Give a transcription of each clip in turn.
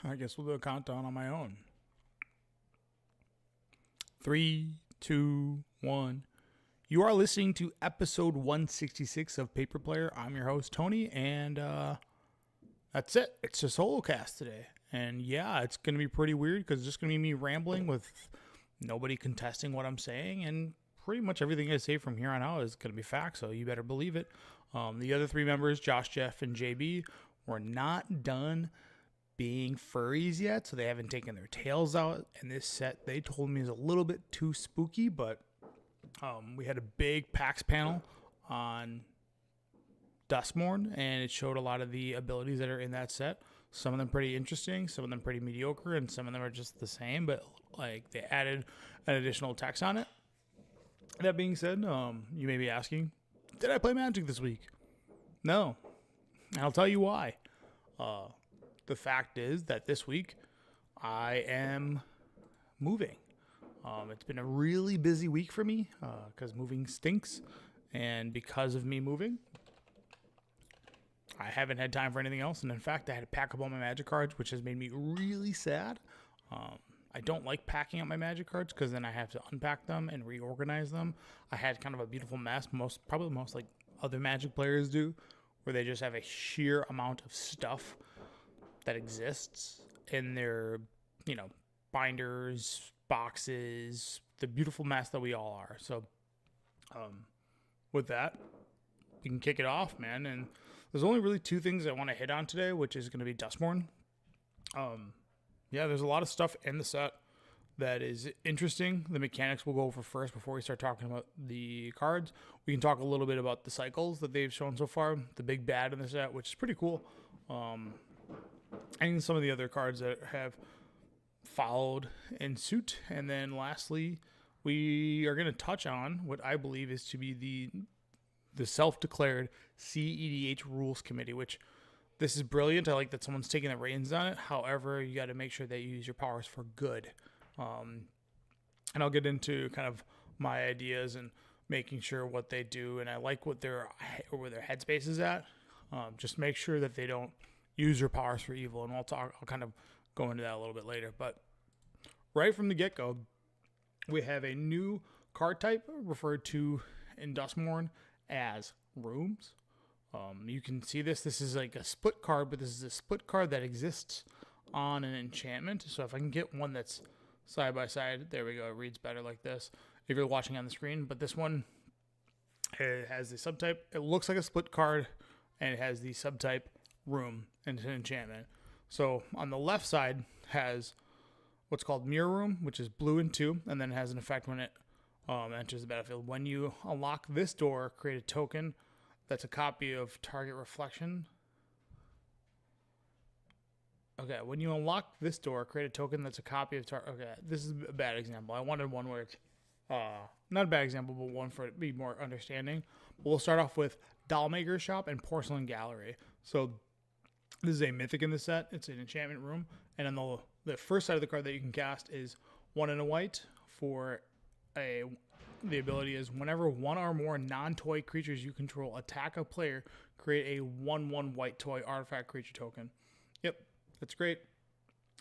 I guess we'll do a countdown on my own. 3, 2, 1. You are listening to episode 166 of Paper Player. I'm your host, Tony, and that's it. It's a solo cast today. And yeah, it's going to be pretty weird because it's just going to be me rambling with nobody contesting what I'm saying, and pretty much everything I say from here on out is going to be fact, so you better believe it. The other three members, Josh, Jeff, and JB, were not done being furries yet, so they haven't taken their tails out. And this set, they told me, is a little bit too spooky, but we had a big PAX panel on Duskmourn, and it showed a lot of the abilities that are in that set. Some of them pretty interesting, some of them pretty mediocre, and some of them are just the same, but like they added an additional text on it. That being said, you may be asking, did I play Magic this week? No. And I'll tell you why. The fact is that this week I am moving. It's been a really busy week for me because moving stinks. And because of me moving, I haven't had time for anything else. And in fact, I had to pack up all my Magic cards, which has made me really sad. I don't like packing up my Magic cards because then I have to unpack them and reorganize them. I had kind of a beautiful mess, probably most like other Magic players do, where they just have a sheer amount of stuff that exists in their, binders, boxes, the beautiful mess that we all are. So, with that, we can kick it off, man. And there's only really two things I want to hit on today, which is going to be Duskmourn. There's a lot of stuff in the set that is interesting. The mechanics we'll go over first before we start talking about the cards. We can talk a little bit about the cycles that they've shown so far, the big bad in the set, which is pretty cool. And some of the other cards that have followed in suit. And then lastly, we are going to touch on what I believe is to be the self-declared CEDH Rules Committee, which this is brilliant. I like that someone's taking the reins on it. However, you got to make sure that you use your powers for good. And I'll get into kind of my ideas and making sure what they do. And I like where their headspace is at. Just make sure that they don't use your powers for evil. And I'll kind of go into that a little bit later. But right from the get-go, we have a new card type referred to in Duskmourn as rooms. You can see this. This is like a split card, but this is a split card that exists on an enchantment. So if I can get one that's side by side, there we go. It reads better like this if you're watching on the screen. But this one, it has the subtype. It looks like a split card, and it has the subtype room and an enchantment. So on the left side has what's called Mirror Room, which is blue and 2, and then it has an effect when it enters the battlefield. When you unlock this door, create a token that's a copy of target reflection. Okay, when you unlock this door, create a token that's a copy of target. Okay, this is a bad example. I wanted one where it's not a bad example, but one for it to be more understanding. But we'll start off with Dollmaker Shop and Porcelain Gallery. So this is a mythic in the set. It's an enchantment room. And on the first side of the card that you can cast is 1 and a white for the ability is whenever one or more non-toy creatures you control attack a player, create a 1/1 white toy artifact creature token. Yep, that's great.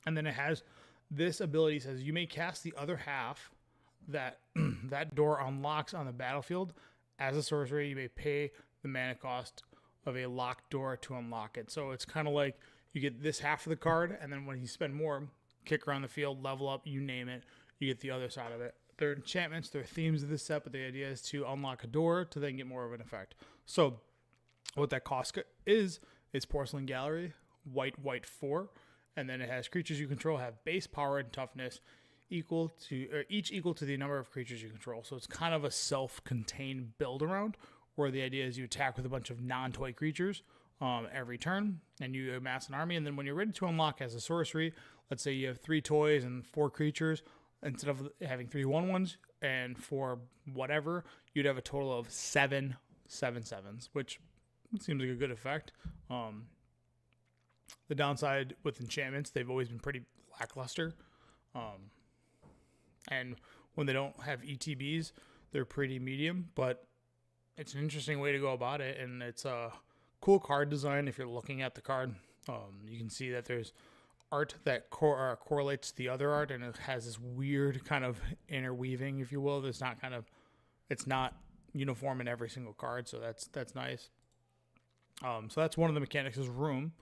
And then it has this ability says you may cast the other half that that door unlocks on the battlefield. As a sorcery, you may pay the mana cost of a locked door to unlock it. So it's kind of like you get this half of the card, and then when you spend more, kick around the field, level up, you name it, you get the other side of it. They're enchantments, they're themes of this set, but the idea is to unlock a door to then get more of an effect. So what that cost is Porcelain Gallery, white 4, and then it has creatures you control have base power and toughness each equal to the number of creatures you control. So it's kind of a self-contained build around where the idea is you attack with a bunch of non-toy creatures every turn, and you amass an army, and then when you're ready to unlock as a sorcery, let's say you have 3 toys and 4 creatures, instead of having 3 1/1s and 4 whatever, you'd have a total of 7 7/7s, which seems like a good effect. The downside with enchantments, they've always been pretty lackluster. And when they don't have ETBs, they're pretty medium, but it's an interesting way to go about it, and it's a cool card design. If you're looking at the card, you can see that there's art that correlates to the other art, and it has this weird kind of interweaving, if you will. It's not uniform in every single card, so that's nice. So that's one of the mechanics is room.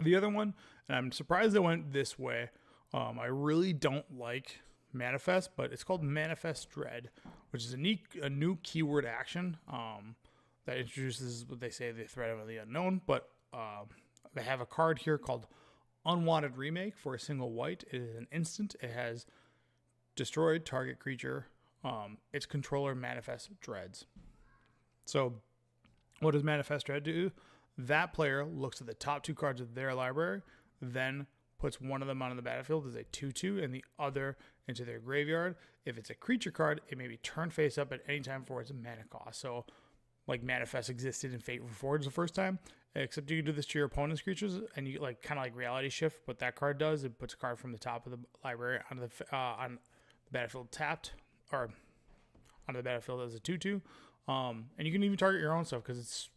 The other one, and I'm surprised they went this way. I really don't like Manifest, but it's called Manifest Dread, which is a new keyword action that introduces what they say the threat of the unknown. But they have a card here called Unwanted Remake for a single white. It is an instant. It has destroyed target creature. Its controller Manifest Dreads. So what does Manifest Dread do? That player looks at the top 2 cards of their library, then puts one of them onto the battlefield as a 2/2 and the other into their graveyard. If it's a creature card, it may be turned face up at any time for its mana cost. So, like Manifest existed in Fate Reforged the first time, except you can do this to your opponent's creatures, and you kind of like Reality Shift. What that card does, it puts a card from the top of the library onto on the battlefield tapped, or onto the battlefield as a 2/2. And you can even target your own stuff because it's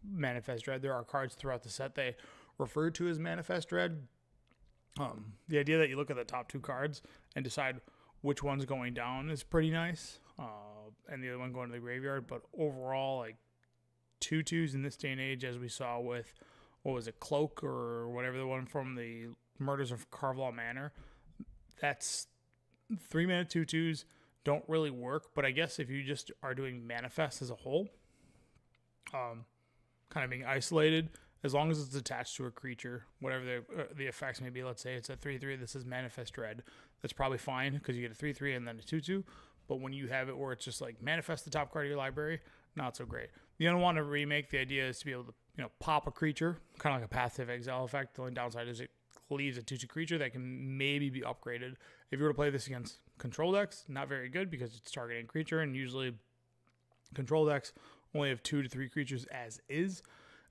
Manifest Dread. There are cards throughout the set they refer to as Manifest Dread. The idea that you look at the top 2 cards and decide which one's going down is pretty nice, and the other one going to the graveyard. But overall, like 2/2s in this day and age, as we saw with Cloak or whatever, the one from the Murders of Carvalhal Manor, that's 3-mana 2/2s don't really work. But I guess if you just are doing Manifest as a whole, kind of being isolated, as long as it's attached to a creature, whatever the effects may be. Let's say it's a 3/3. This is Manifest Dread. That's probably fine because you get a 3/3 and then a 2/2. But when you have it where it's just like manifest the top card of your library, not so great. The Unwanted Remake, the idea is to be able to pop a creature, kind of like a passive exile effect. The only downside is it leaves a 2/2 creature that can maybe be upgraded. If you were to play this against control decks, not very good because it's targeting creature, and usually control decks only have 2 to 3 creatures as is,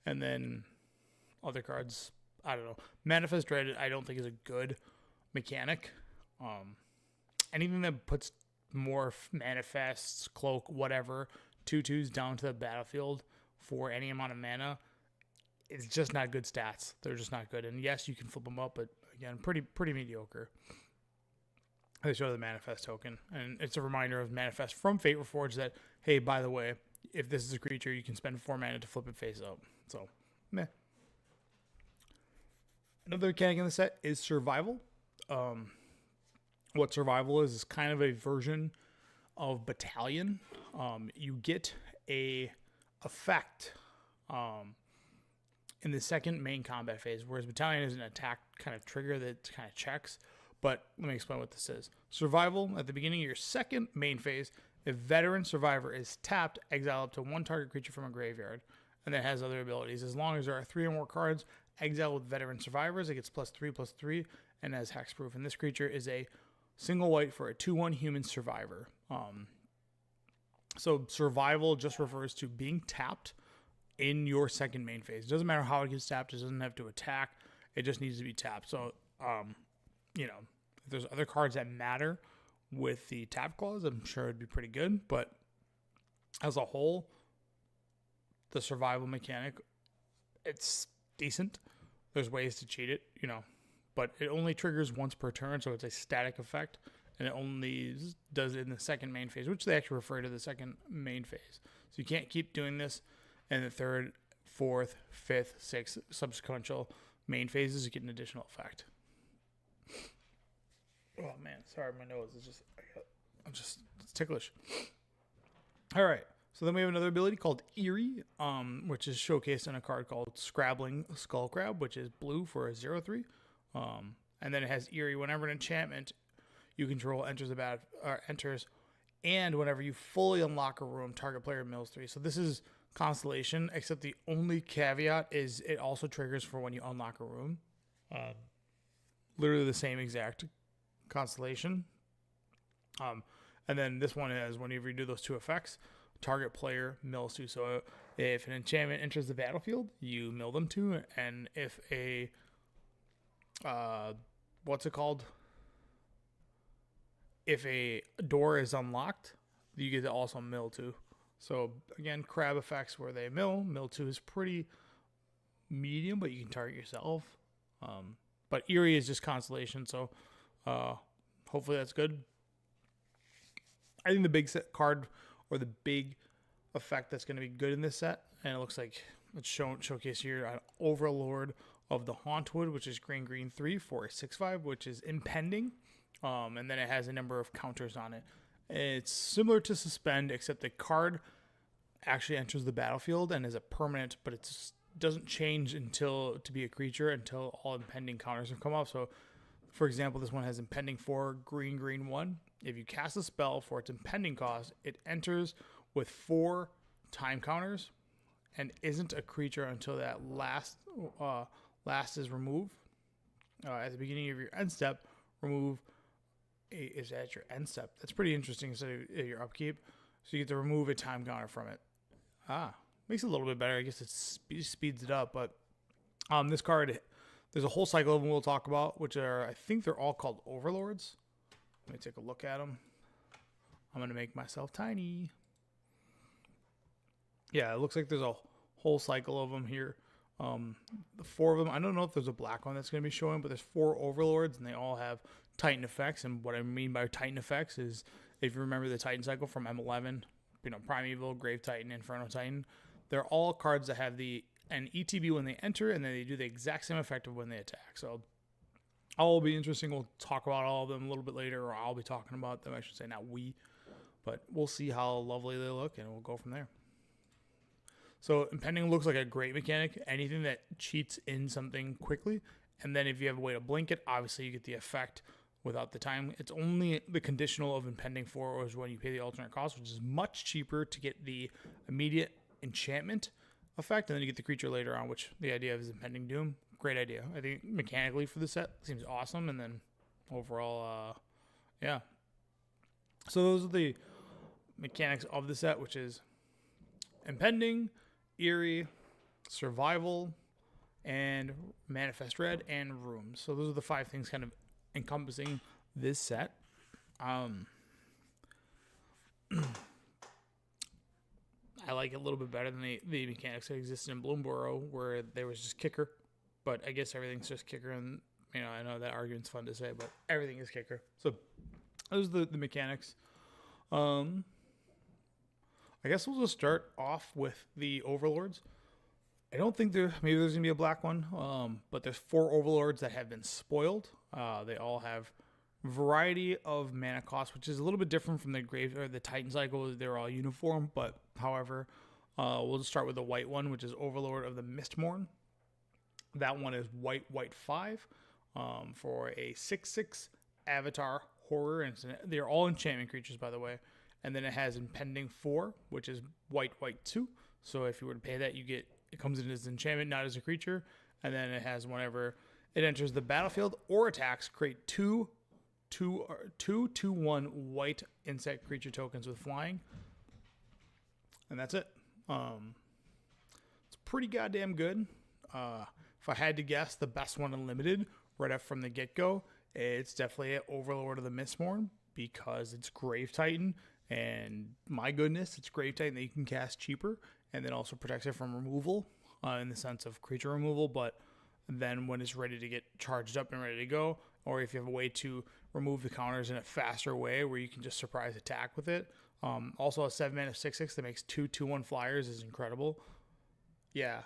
and then other cards, I don't know. Manifest Dread, I don't think is a good mechanic. Anything that puts Morph, Manifests, Cloak, whatever, 2/2s down to the battlefield for any amount of mana, it's just not good stats. They're just not good. And yes, you can flip them up, but again, pretty mediocre. They show the Manifest token, and it's a reminder of Manifest from Fate Reforged that, hey, by the way, if this is a creature, you can spend 4 mana to flip it face up. So, meh. Another mechanic in the set is Survival. What Survival is kind of a version of Battalion. You get a effect in the second main combat phase, whereas Battalion is an attack kind of trigger that kind of checks. But let me explain what this is. Survival, at the beginning of your second main phase, if Veteran Survivor is tapped, exile up to 1 target creature from a graveyard, and that has other abilities. As long as there are 3 or more cards, exile with Veteran Survivors, it gets +3/+3, and has hexproof. And this creature is a single white for a 2/1 human survivor. So Survival just refers to being tapped in your second main phase. It doesn't matter how it gets tapped. It doesn't have to attack. It just needs to be tapped. So, if there's other cards that matter with the tap clause, I'm sure it'd be pretty good. But as a whole, the Survival mechanic, it's decent. There's ways to cheat it, but it only triggers once per turn, so it's a static effect, and it only does it in the second main phase, which they actually refer to the second main phase. So you can't keep doing this in the third, fourth, fifth, sixth subsequent main phases to get an additional effect. Oh man, sorry, my nose is it's ticklish. All right. So then we have another ability called Eerie, which is showcased in a card called Scrabbling Skullcrab, which is blue for a 0/3. And then it has Eerie. Whenever an enchantment you control enters and whenever you fully unlock a room, target player mills 3. So this is Constellation, except the only caveat is it also triggers for when you unlock a room. Literally the same exact Constellation. And then this one is whenever you do those 2 effects, target player mills 2. So if an enchantment enters the battlefield, you mill them 2. And if a if a door is unlocked, you get to also mill 2. So again, crab effects where they mill 2 is pretty medium, but you can target yourself. But Eerie is just constellation, so hopefully that's good. I think the big set card or the big effect that's going to be good in this set, and it looks like it's showcased here, an Overlord of the Hauntwood, which is green 3 for a 6/5, which is impending, and then it has a number of counters on it. It's similar to Suspend, except the card actually enters the battlefield and is a permanent, but it doesn't change to be a creature until all impending counters have come off. So, for example, this one has impending 4, green 1. If you cast a spell for its impending cost, it enters with 4 time counters and isn't a creature until that last is removed. At the beginning of your end step, remove is at your end step. That's pretty interesting instead of your upkeep. So you get to remove a time counter from it. Makes it a little bit better. I guess it speeds it up. But this card, there's a whole cycle of them we'll talk about, which are, I think they're all called Overlords. Let me take a look at them. I'm going to make myself tiny. Yeah, it looks like there's a whole cycle of them here. The 4 of them, I don't know if there's a black one that's going to be showing, but there's 4 Overlords, and they all have Titan effects. And what I mean by Titan effects is, if you remember the Titan cycle from M11, Primeval, Grave Titan, Inferno Titan, they're all cards that have an ETB when they enter, and then they do the exact same effect of when they attack. So all will be interesting. We'll talk about all of them a little bit later, or I'll be talking about them. I should say, not we, but we'll see how lovely they look, and we'll go from there. So impending looks like a great mechanic. Anything that cheats in something quickly, and then if you have a way to blink it, obviously you get the effect without the time. It's only the conditional of impending 4 is when you pay the alternate cost, which is much cheaper to get the immediate enchantment effect, and then you get the creature later on, which the idea is impending doom. Great idea. I think mechanically for the set seems awesome, and then overall, yeah. So those are the mechanics of the set, which is impending, eerie, survival, and manifest red, and rooms. So those are the 5 things kind of encompassing this set. I like it a little bit better than the mechanics that existed in Bloomborough, where there was just kicker. But I guess everything's just kicker, and I know that argument's fun to say, but everything is kicker. So those are the mechanics. I guess we'll just start off with the Overlords. I don't think maybe there's gonna be a black one, but there's 4 Overlords that have been spoiled. They all have variety of mana cost, which is a little bit different from the Grave or the Titan cycle. They're all uniform, but however, we'll just start with the white one, which is Overlord of the Mistmourn. That one is white 5 for a 6/6 Avatar horror, and they're all enchantment creatures, by the way. And then it has impending 4, which is white 2. So if you were to pay that, it comes in as enchantment, not as a creature. And then it has, whenever it enters the battlefield or attacks, create 2/1 white insect creature tokens with flying. And that's it. It's pretty goddamn good. If I had to guess, the best one in limited right up from the get-go, it's definitely an Overlord of the Mistmourn, because it's Grave Titan, and my goodness, it's Grave Titan that you can cast cheaper, and then also protects it from removal, in the sense of creature removal, but then when it's ready to get charged up and ready to go, or if you have a way to remove the counters in a faster way where you can just surprise attack with it. Also a 7-mana 6/6 that makes 2/1 flyers is incredible. Yeah,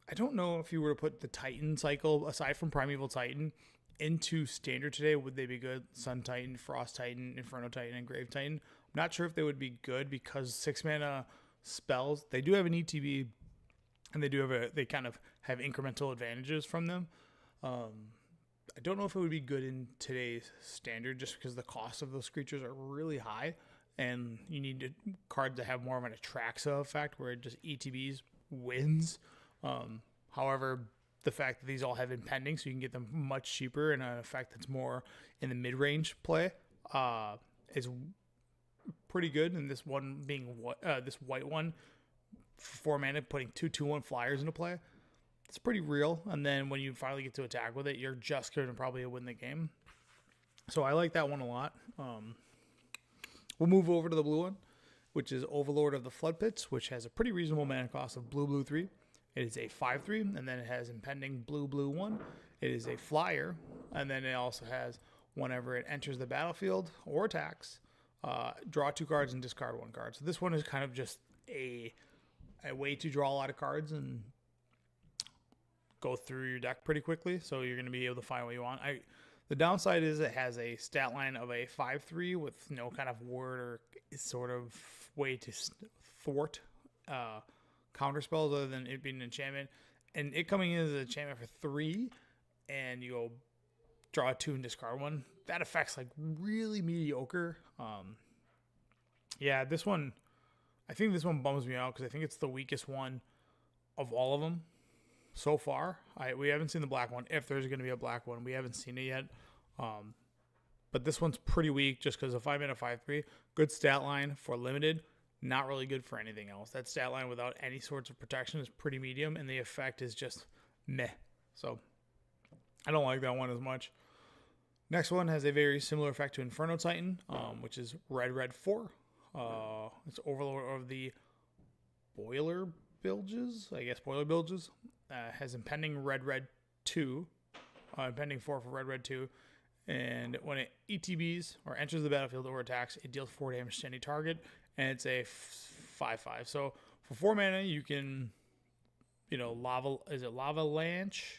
I don't know if you were to put the Titan cycle, aside from Primeval Titan, into Standard today, would they be good? Sun Titan, Frost Titan, Inferno Titan, and Grave Titan. I'm not sure if they would be good, because 6-mana spells, they do have an ETB, and they kind of have incremental advantages from them. I don't know if it would be good in today's Standard, just because the cost of those creatures are really high, and you need cards that have more of an Atraxa effect, where it just ETBs wins. However, the fact that these all have impending, so you can get them much cheaper, and an effect that's more in the mid-range play, is pretty good. And this one being this white one, 4 mana, putting 2/1 flyers into play, it's pretty real. And then when you finally get to attack with it, you're just going to probably win the game. So I like that one a lot. We'll move over to the blue one, which is Overlord of the Flood Pits, which has a pretty reasonable mana cost of blue 3. It is a 5/3, and then it has impending blue, blue 1. It is a flyer, and then it also has whenever it enters the battlefield or attacks, draw 2 cards and discard 1 card. So this one is kind of just a way to draw a lot of cards and go through your deck pretty quickly. So you're going to be able to find what you want. The downside is it has a stat line of a 5/3 with no kind of word or sort of way to thwart counter spells other than it being an enchantment. And it coming in as an enchantment for 3, and you go draw 2 and discard 1. That effect's like really mediocre. Yeah, this one, I think this one bums me out because I think it's the weakest one of all of them so far. We haven't seen the black one. If there's going to be a black one, we haven't seen it yet. But this one's pretty weak just because a 5-mana 5/3, good stat line for limited, not really good for anything else. That stat line without any sorts of protection is pretty medium, and the effect is just meh. So I don't like that one as much. Next one has a very similar effect to Inferno Titan, which is red 4. It's Overlord of the Boiler Bilges, I guess Boiler Bilges. Has impending red 2, impending 4 for red 2. And when it ETBs or enters the battlefield or attacks, it deals 4 damage to any target, and it's a 5/5. So for 4 mana, you can, Lava Lanche?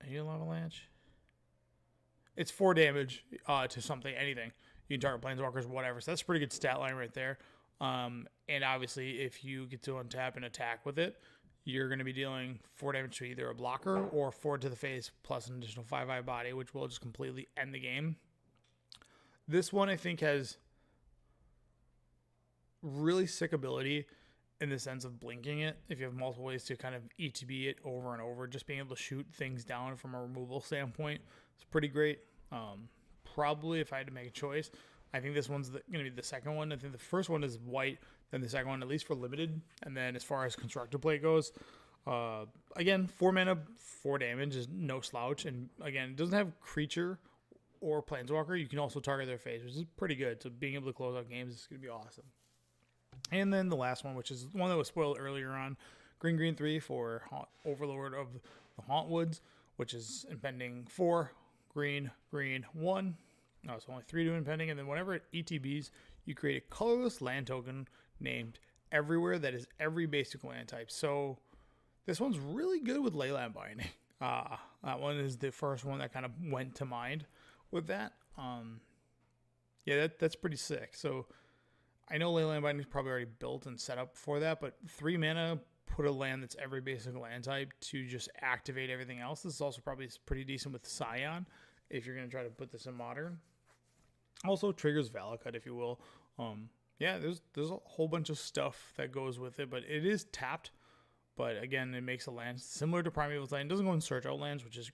Are you a Lava Lanche? It's 4 damage to something, anything. You can target planeswalkers, whatever. So that's a pretty good stat line right there. And obviously, if you get to untap and attack with it, you're going to be dealing 4 damage to either a blocker or 4 to the face plus an additional 5/5 body, which will just completely end the game. This one, I think, has really sick ability in the sense of blinking it. If you have multiple ways to kind of ETB it over and over, just being able to shoot things down from a removal standpoint, it's pretty great. Probably, if I had to make a choice, I think this one's going to be the second one. I think the first one is white, then the second one, at least for limited. And then as far as constructed play goes, again, 4 mana, 4 damage is no slouch. And again, it doesn't have creature or planeswalker. You can also target their face, which is pretty good. So being able to close out games is going to be awesome. And then the last one, which is the one that was spoiled earlier on, green 3 for Overlord of the Hauntwoods, which is impending 4, green 1. No, it's only 3 to impending, and then whenever it ETBs, you create a colorless land token named Everywhere that is every basic land type. So this one's really good with Leyline Binding. That one is the first one that kind of went to mind with that. Yeah, that's pretty sick. So I know Leyline Binding is probably already built and set up for that, but 3 mana, put a land that's every basic land type to just activate everything else. This is also probably pretty decent with Scion if you're going to try to put this in Modern. Also triggers Valakut, if you will. Yeah, there's a whole bunch of stuff that goes with it, but it is tapped. But again, it makes a land similar to Primeval Titan. It doesn't go and search out lands, which is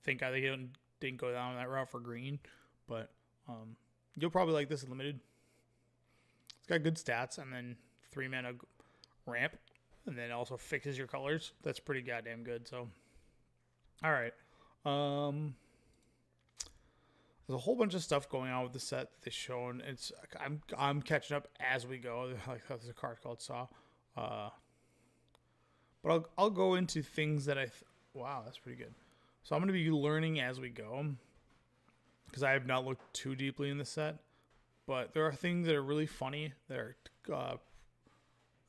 think I didn't go down that route for green. But you'll probably like this limited. It's got good stats, and then 3 mana ramp, and then also fixes your colors. That's pretty goddamn good. So, all right. There's a whole bunch of stuff going on with the set that they've shown. I'm catching up as we go. Like there's a card called Saw, but I'll go into things that wow, that's pretty good. So I'm going to be learning as we go because I have not looked too deeply in the set, but there are things that are really funny that are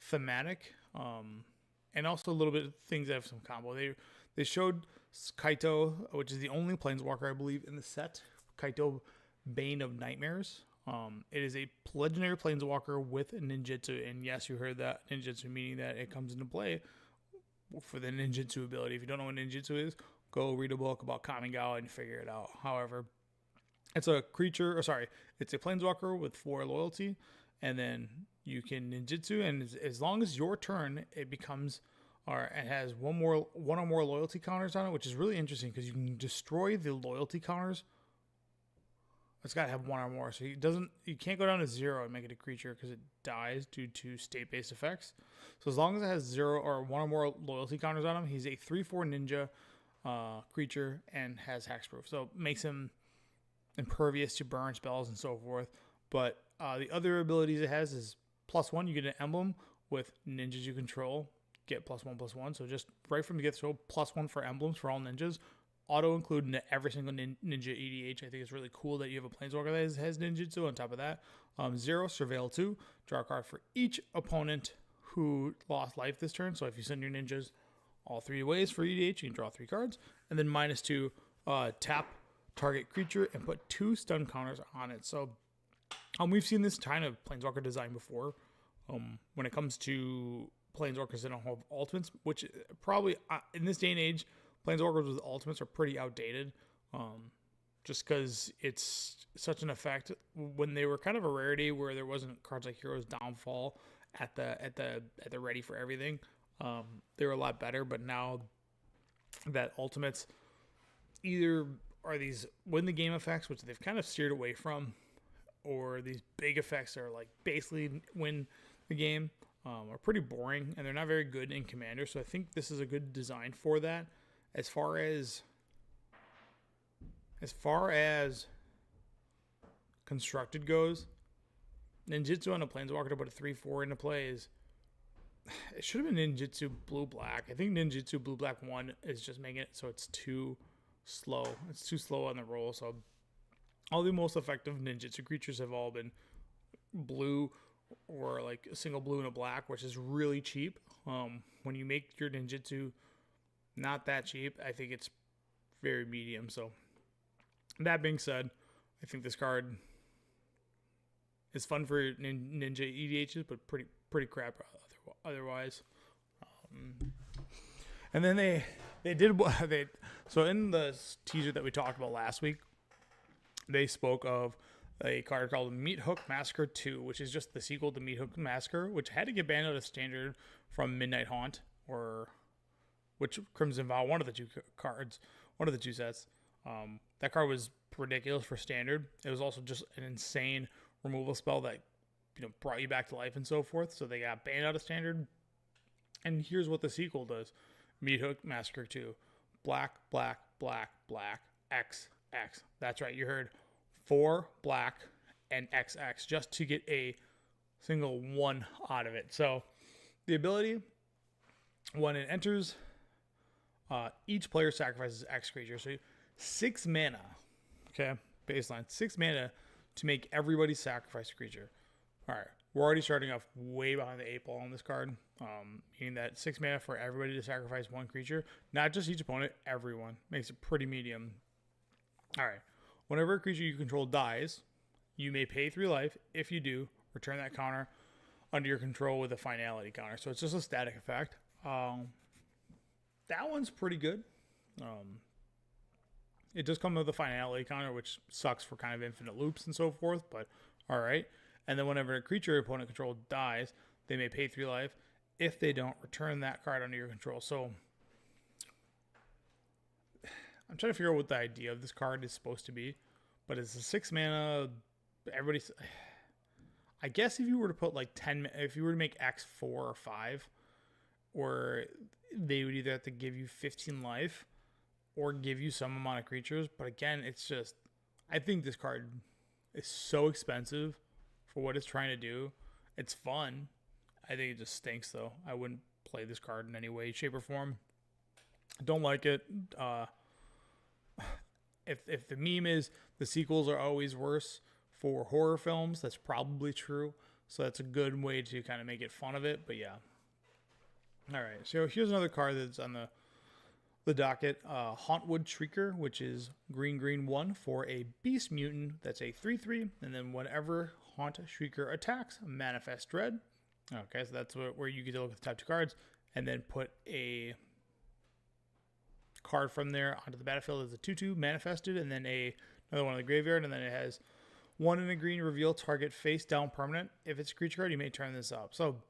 thematic, and also a little bit of things that have some combo. They showed Kaito, which is the only planeswalker I believe in the set. Kaito, Bane of Nightmares. It is a legendary planeswalker with ninjutsu, and yes, you heard that, ninjutsu, meaning that it comes into play for the ninjutsu ability. If you don't know what ninjutsu is, go read a book about Kamigawa and figure it out. However, it's a it's a planeswalker with 4 loyalty, and then you can ninjutsu, and as long as your turn, it becomes, or it has one or more loyalty counters on it, which is really interesting because you can destroy the loyalty counters. It's got to have 1 or more, so you can't go down to 0 and make it a creature because it dies due to state-based effects. So as long as it has 0 or 1 or more loyalty counters on him, he's a 3/4 ninja creature and has hexproof. So it makes him impervious to burn spells and so forth. But the other abilities it has is +1, you get an emblem with ninjas you control. get +1/+1. So just right from the get-go, +1 for emblems for all ninjas. Auto include in every single ninja EDH. I think it's really cool that you have a planeswalker that has ninjutsu on top of that. 0, surveil 2, draw a card for each opponent who lost life this turn. So if you send your ninjas all 3 ways for EDH, you can draw 3 cards. And then -2, tap target creature and put 2 stun counters on it. So we've seen this kind of planeswalker design before. When it comes to planeswalkers that don't have ultimates, which probably in this day and age, planeswalkers with ultimates are pretty outdated. Just because it's such an effect. When they were kind of a rarity, where there wasn't cards like Hero's Downfall at the ready for everything, they were a lot better. But now that ultimates either are these win the game effects, which they've kind of steered away from, or these big effects are like basically win the game, are pretty boring, and they're not very good in Commander. So I think this is a good design for that. As far as constructed goes, ninjutsu on a planeswalker to put a 3/4 into play is, it should have been ninjutsu blue-black. I think ninjutsu blue-black 1 is just making it so it's too slow. It's too slow on the roll. So all the most effective ninjutsu creatures have all been blue, or like a single blue and a black, which is really cheap. When you make your ninjutsu not that cheap, I think it's very medium. So that being said, I think this card is fun for ninja EDHs, but pretty crap otherwise. And then they did so in the teaser that we talked about last week, they spoke of a card called Meat Hook Massacre 2, which is just the sequel to Meat Hook Massacre, which had to get banned out of standard from Midnight Haunt, or which Crimson Vow, one of the two sets. That card was ridiculous for standard. It was also just an insane removal spell that brought you back to life and so forth. So they got banned out of standard. And here's what the sequel does: Meat Hook Massacre 2, black, black, black, black, X, X. That's right, you heard 4 black and XX just to get a single 1 out of it. So the ability, when it enters, each player sacrifices X creature. So 6 mana, okay, baseline, 6 mana to make everybody sacrifice a creature. All right, we're already starting off way behind the 8 ball on this card, meaning that 6 mana for everybody to sacrifice 1 creature, not just each opponent, everyone. Makes it pretty medium. All right, whenever a creature you control dies, you may pay 3 life. If you do, return that counter under your control with a finality counter. So it's just a static effect. That one's pretty good. It does come with a finality counter, which sucks for kind of infinite loops and so forth, but all right. And then whenever a creature your opponent control dies, they may pay 3 life. If they don't, return that card under your control. So I'm trying to figure out what the idea of this card is supposed to be, but it's a 6 mana. Everybody's, I guess if you were to put like 10, if you were to make X 4 or 5, or they would either have to give you 15 life or give you some amount of creatures. But again, it's just, I think this card is so expensive for what it's trying to do. It's fun. I think it just stinks though. I wouldn't play this card in any way, shape, or form. Don't like it. If the meme is the sequels are always worse for horror films, that's probably true. So that's a good way to kind of make it fun of it. But yeah. All right. So here's another card that's on the docket. Hauntwood Shrieker, which is green 1 for a beast mutant. That's a 3/3. And then whenever Haunt Shrieker attacks, manifest dread. Okay, so that's where you get to look at the top 2 cards and then put a card from there onto the battlefield as a 2/2 manifested, and then another one in the graveyard, and then it has 1 in a green, reveal target face down permanent. If it's a creature card, you may turn this up. So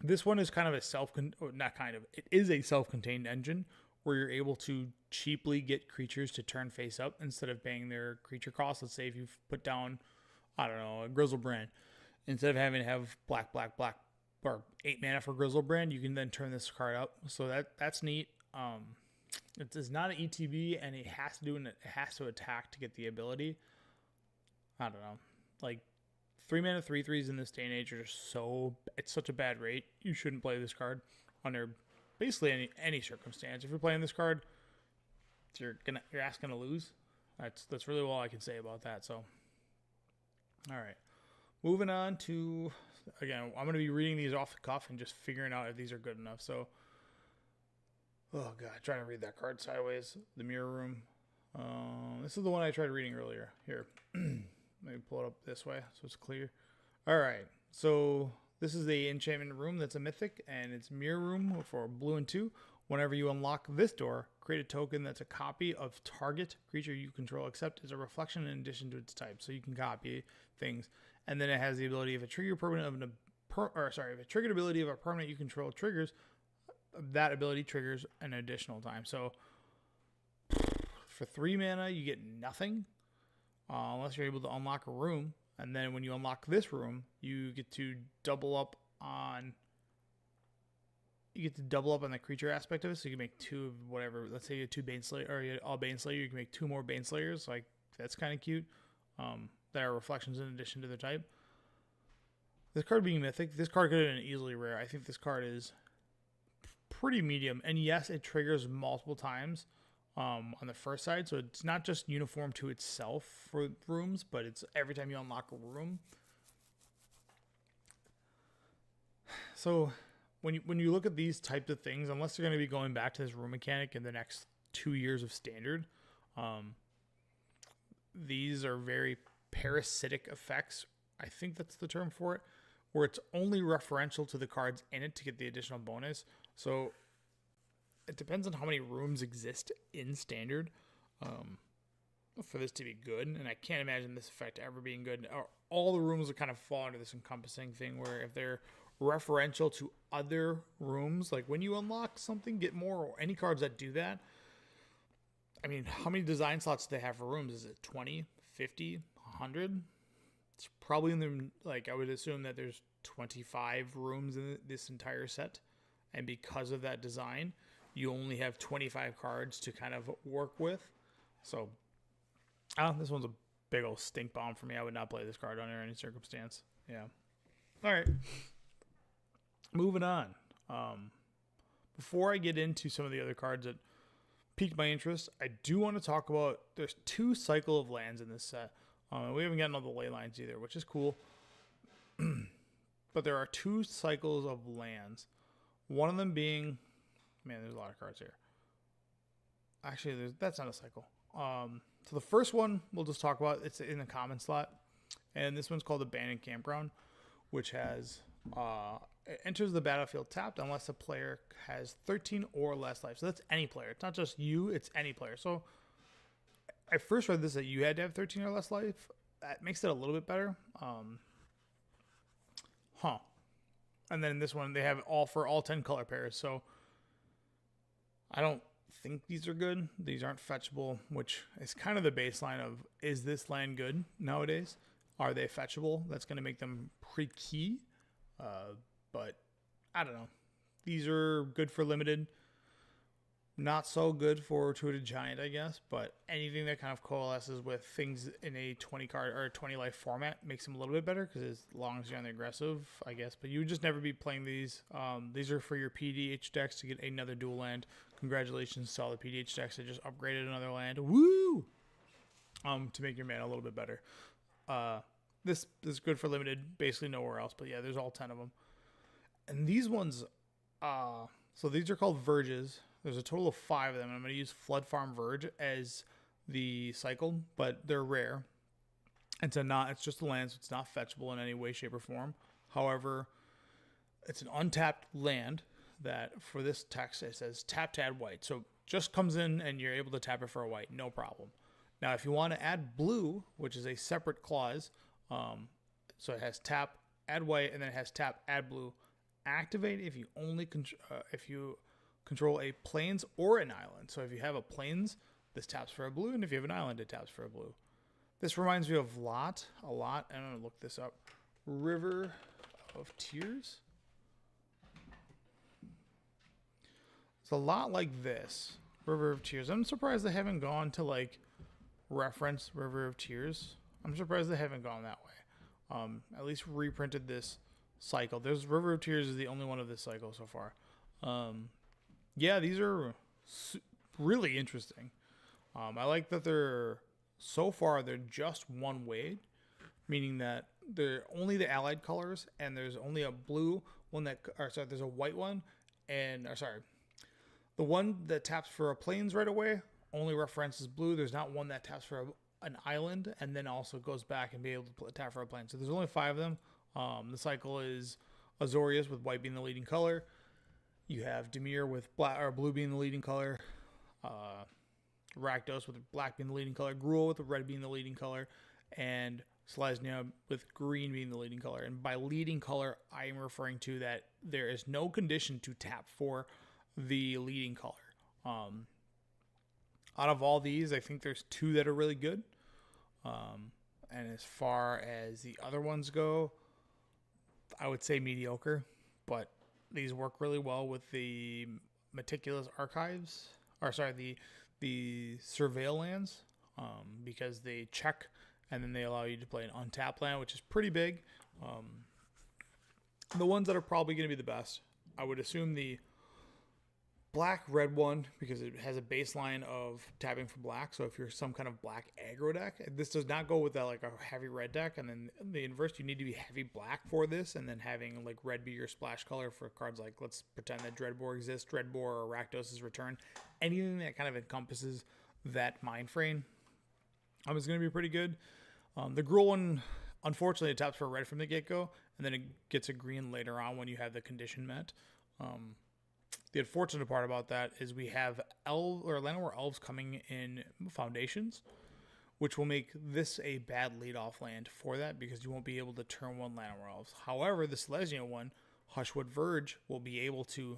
this one is kind of it is a self-contained engine where you're able to cheaply get creatures to turn face up instead of paying their creature cost. Let's say if you put down, I don't know, a Grizzlebrand, instead of having to have black, or 8 mana for Grizzlebrand, you can then turn this card up. So that's neat. It is not an ETB, and it has to attack to get the ability. I don't know, like 3 mana 3/3s in this day and age are it's such a bad rate. You shouldn't play this card. under basically any circumstance. If you're playing this card, your ass gonna lose. That's really all I can say about that. So, all right, moving on to, again, I'm gonna be reading these off the cuff and just figuring out if these are good enough. So, oh god, trying to read that card sideways. The Mirror Room. This is the one I tried reading earlier. Here, let me pull it up this way so it's clear. All right, so this is the enchantment room that's a mythic, and it's Mirror Room for blue and 2. Whenever you unlock this door, create a token that's a copy of target creature you control, except as a reflection in addition to its type. So you can copy things, and then it has the ability if a trigger permanent of if a triggered ability of a permanent you control triggers, that ability triggers an additional time. So for 3 mana, you get nothing unless you're able to unlock a room, and then when you unlock this room, you get to double up on. You get to double up on the creature aspect of it, so you can make 2 of whatever. Let's say you have 2 Baneslayer, or you all Baneslayer, you can make 2 more Baneslayers. Like, that's kind of cute. There are reflections in addition to the type. This card being mythic, this card could have been easily rare. I think this card is pretty medium, and yes, it triggers multiple times on the first side, so it's not just uniform to itself for rooms, but it's every time you unlock a room. So when you look at these types of things, unless they're going to be going back to this room mechanic in the next 2 years of Standard, these are very parasitic effects. I think that's the term for it, where it's only referential to the cards in it to get the additional bonus. So it depends on how many rooms exist in Standard for this to be good, and I can't imagine this effect ever being good. All the rooms will kind of fall under this encompassing thing, where if they're referential to other rooms, like when you unlock something, get more, or any cards that do that. I mean, how many design slots do they have for rooms? Is it 20, 50, 100? It's probably in the, like, I would assume that there's 25 rooms in this entire set, and because of that design, you only have 25 cards to kind of work with. So this one's a big old stink bomb for me. I would not play this card under any circumstance. Yeah. All right. Moving on. Before I get into some of the other cards that piqued my interest, I do want to talk about, there's 2 cycle of lands in this set. We haven't gotten all the ley lines either, which is cool. But there are 2 cycles of lands. One of them being, man, there's a lot of cards here. Actually, that's not a cycle. So the first one we'll just talk about, it's in the common slot. And this one's called Abandoned Campground, which has... it enters the battlefield tapped unless the player has 13 or less life. So that's any player. It's not just you, it's any player. So I first read this that you had to have 13 or less life. That makes it a little bit better. And then this one, they have for all 10 color pairs. So I don't think these are good. These aren't fetchable, which is kind of the baseline of, is this land good nowadays? Are they fetchable? That's going to make them pretty key. But I don't know. These are good for limited. Not so good for Two-Headed Giant, I guess. But anything that kind of coalesces with things in a 20 card or a 20 life format makes them a little bit better, because as long as you're on the aggressive, I guess. But you would just never be playing these. These are for your PDH decks to get another dual land. Congratulations to all the PDH decks that just upgraded another land. Woo! To make your mana a little bit better. This is good for limited, basically nowhere else. But yeah, there's all 10 of them. And these ones, so these are called Verges. There's a total of 5 of them. I'm going to use Flood Farm Verge as the cycle, but they're rare. It's just a land, so it's not fetchable in any way, shape, or form. However, it's an untapped land that for this text, it says tap to add white. So just comes in and you're able to tap it for a white, no problem. Now, if you want to add blue, which is a separate clause, so it has tap, add white, and then it has tap, add blue. Activate if you only control a plains or an island. So if you have a plains, this taps for a blue, and if you have an island, it taps for a blue. This reminds me of a lot. I'm going to look this up. River of Tears. It's a lot like this. River of Tears. I'm surprised they haven't gone to like reference River of Tears. I'm surprised they haven't gone that way. At least reprinted this cycle. There's River of Tears is the only one of this cycle so far. Yeah, these are really interesting. I like that so far they're just one weight, meaning that they're only the allied colors, and there's only a blue one there's a white one, the one that taps for a plains right away only references blue. There's not one that taps for an island and then also goes back and be able to tap for a plain. So there's only 5 of them. The cycle is Azorius with white being the leading color. You have Dimir with blue being the leading color. Rakdos with black being the leading color. Gruul with red being the leading color. And Selesnya with green being the leading color. And by leading color, I am referring to that there is no condition to tap for the leading color. Out of all these, I think there's 2 that are really good. And as far as the other ones go, I would say mediocre. But these work really well with the meticulous archives. The surveil lands. Because they check and then they allow you to play an untapped land, which is pretty big. The ones that are probably going to be the best, I would assume the black-red one, because it has a baseline of tapping for black. So if you're some kind of black aggro deck, this does not go with that like a heavy red deck. And then the inverse, you need to be heavy black for this, and then having like red be your splash color for cards like, let's pretend that Dreadbore exists, Dreadbore or Rakdos' Return. Anything that kind of encompasses that mind frame is going to be pretty good. The Gruul one, unfortunately, it taps for red from the get-go, and then it gets a green later on when you have the condition met. The unfortunate part about that is we have Llanowar Elves coming in Foundations, which will make this a bad lead-off land for that because you won't be able to turn 1 Llanowar Elves. However, the Selesnya one, Hushwood Verge, will be able to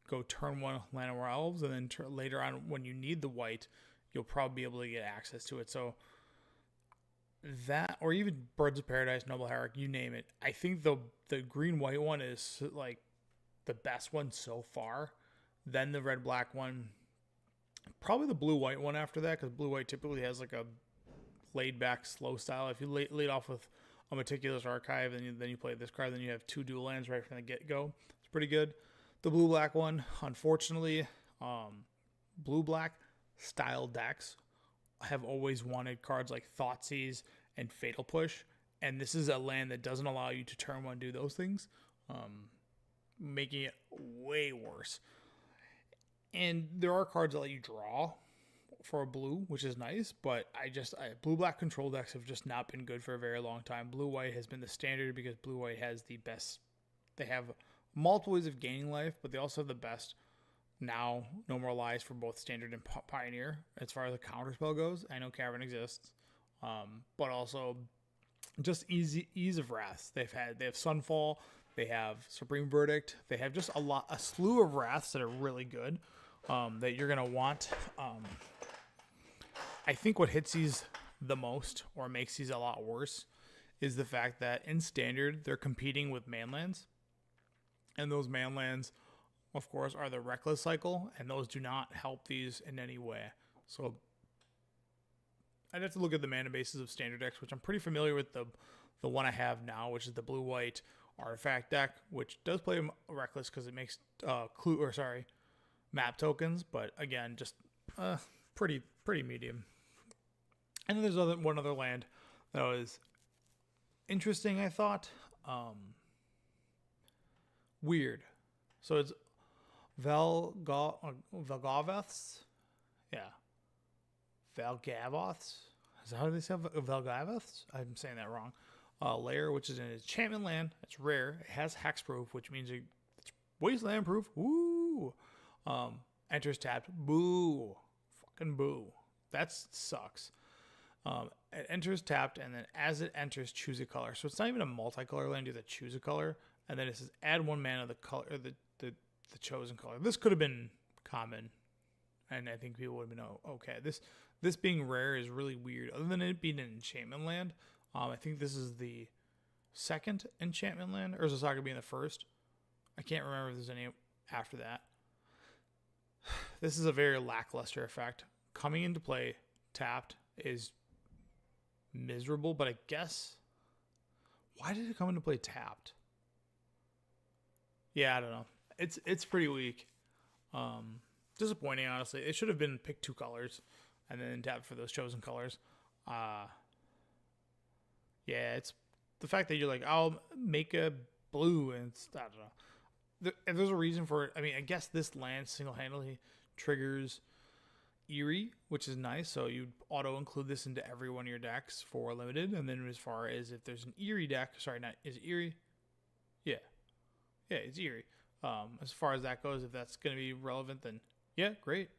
go turn 1 Llanowar Elves, and then later on when you need the white, you'll probably be able to get access to it. So that, or even Birds of Paradise, Noble Hierarch, you name it. I think the green-white one is like the best one so far. Then the red-black one, probably the blue-white one after that, because blue-white typically has like a laid-back, slow style. If you lead off with a Meticulous Archive, and then you play this card, then you have 2 dual lands right from the get-go. It's pretty good. The blue-black one, unfortunately, blue-black style decks have always wanted cards like Thoughtseize and Fatal Push, and this is a land that doesn't allow you to turn 1 do those things, making it way worse. And there are cards that let you draw for a blue, which is nice, but blue-black control decks have just not been good for a very long time. Blue-white has been the standard because blue-white has the best. They have multiple ways of gaining life, but they also have the best now No More Lies for both standard and pioneer as far as the counterspell goes. I know Cavern exists, but also just ease of wrath. They have Sunfall, they have Supreme Verdict, they have just a slew of wraths that are really good that you're gonna want. I think what hits these the most or makes these a lot worse is the fact that in standard they're competing with manlands, and those manlands, of course, are the Reckless cycle, and those do not help these in any way. So I'd have to look at the mana bases of standard decks, which I'm pretty familiar with the one I have now, which is the blue-white artifact deck, which does play Reckless because it makes map tokens, but again, just pretty medium. And then there's one other land that was interesting, I thought. Weird. So it's Velgavoths? Yeah. Velgavoths? Is that how they say Velgavoths? I'm saying that wrong. Lair, which is an enchantment land. It's rare. It has hexproof, which means it's wasteland proof. Woo! Enters tapped. Boo. Fucking boo. That sucks. It enters tapped, and then as it enters, choose a color. So it's not even a multicolor land. You have to choose a color. And then it says add 1 mana of the color, the chosen color. This could have been common, and I think people would have been okay. This being rare is really weird. Other than it being an enchantment land, I think this is the 2nd enchantment land, or is this being the 1st? I can't remember if there's any after that. This is a very lackluster effect. Coming into play tapped is miserable, but I guess, why did it come into play tapped? Yeah, I don't know. it's pretty weak. Disappointing, honestly. It should have been pick 2 colors and then tap for those chosen colors. Yeah, it's the fact that you're like, I'll make a blue, and it's, I don't know. If there's a reason for it, I mean, I guess this land single-handedly triggers Eerie, which is nice. So you auto include this into every one of your decks for limited. And then as far as if there's an Eerie deck, sorry, not is it Eerie? Yeah, it's Eerie. As far as that goes, if that's going to be relevant, then yeah, great.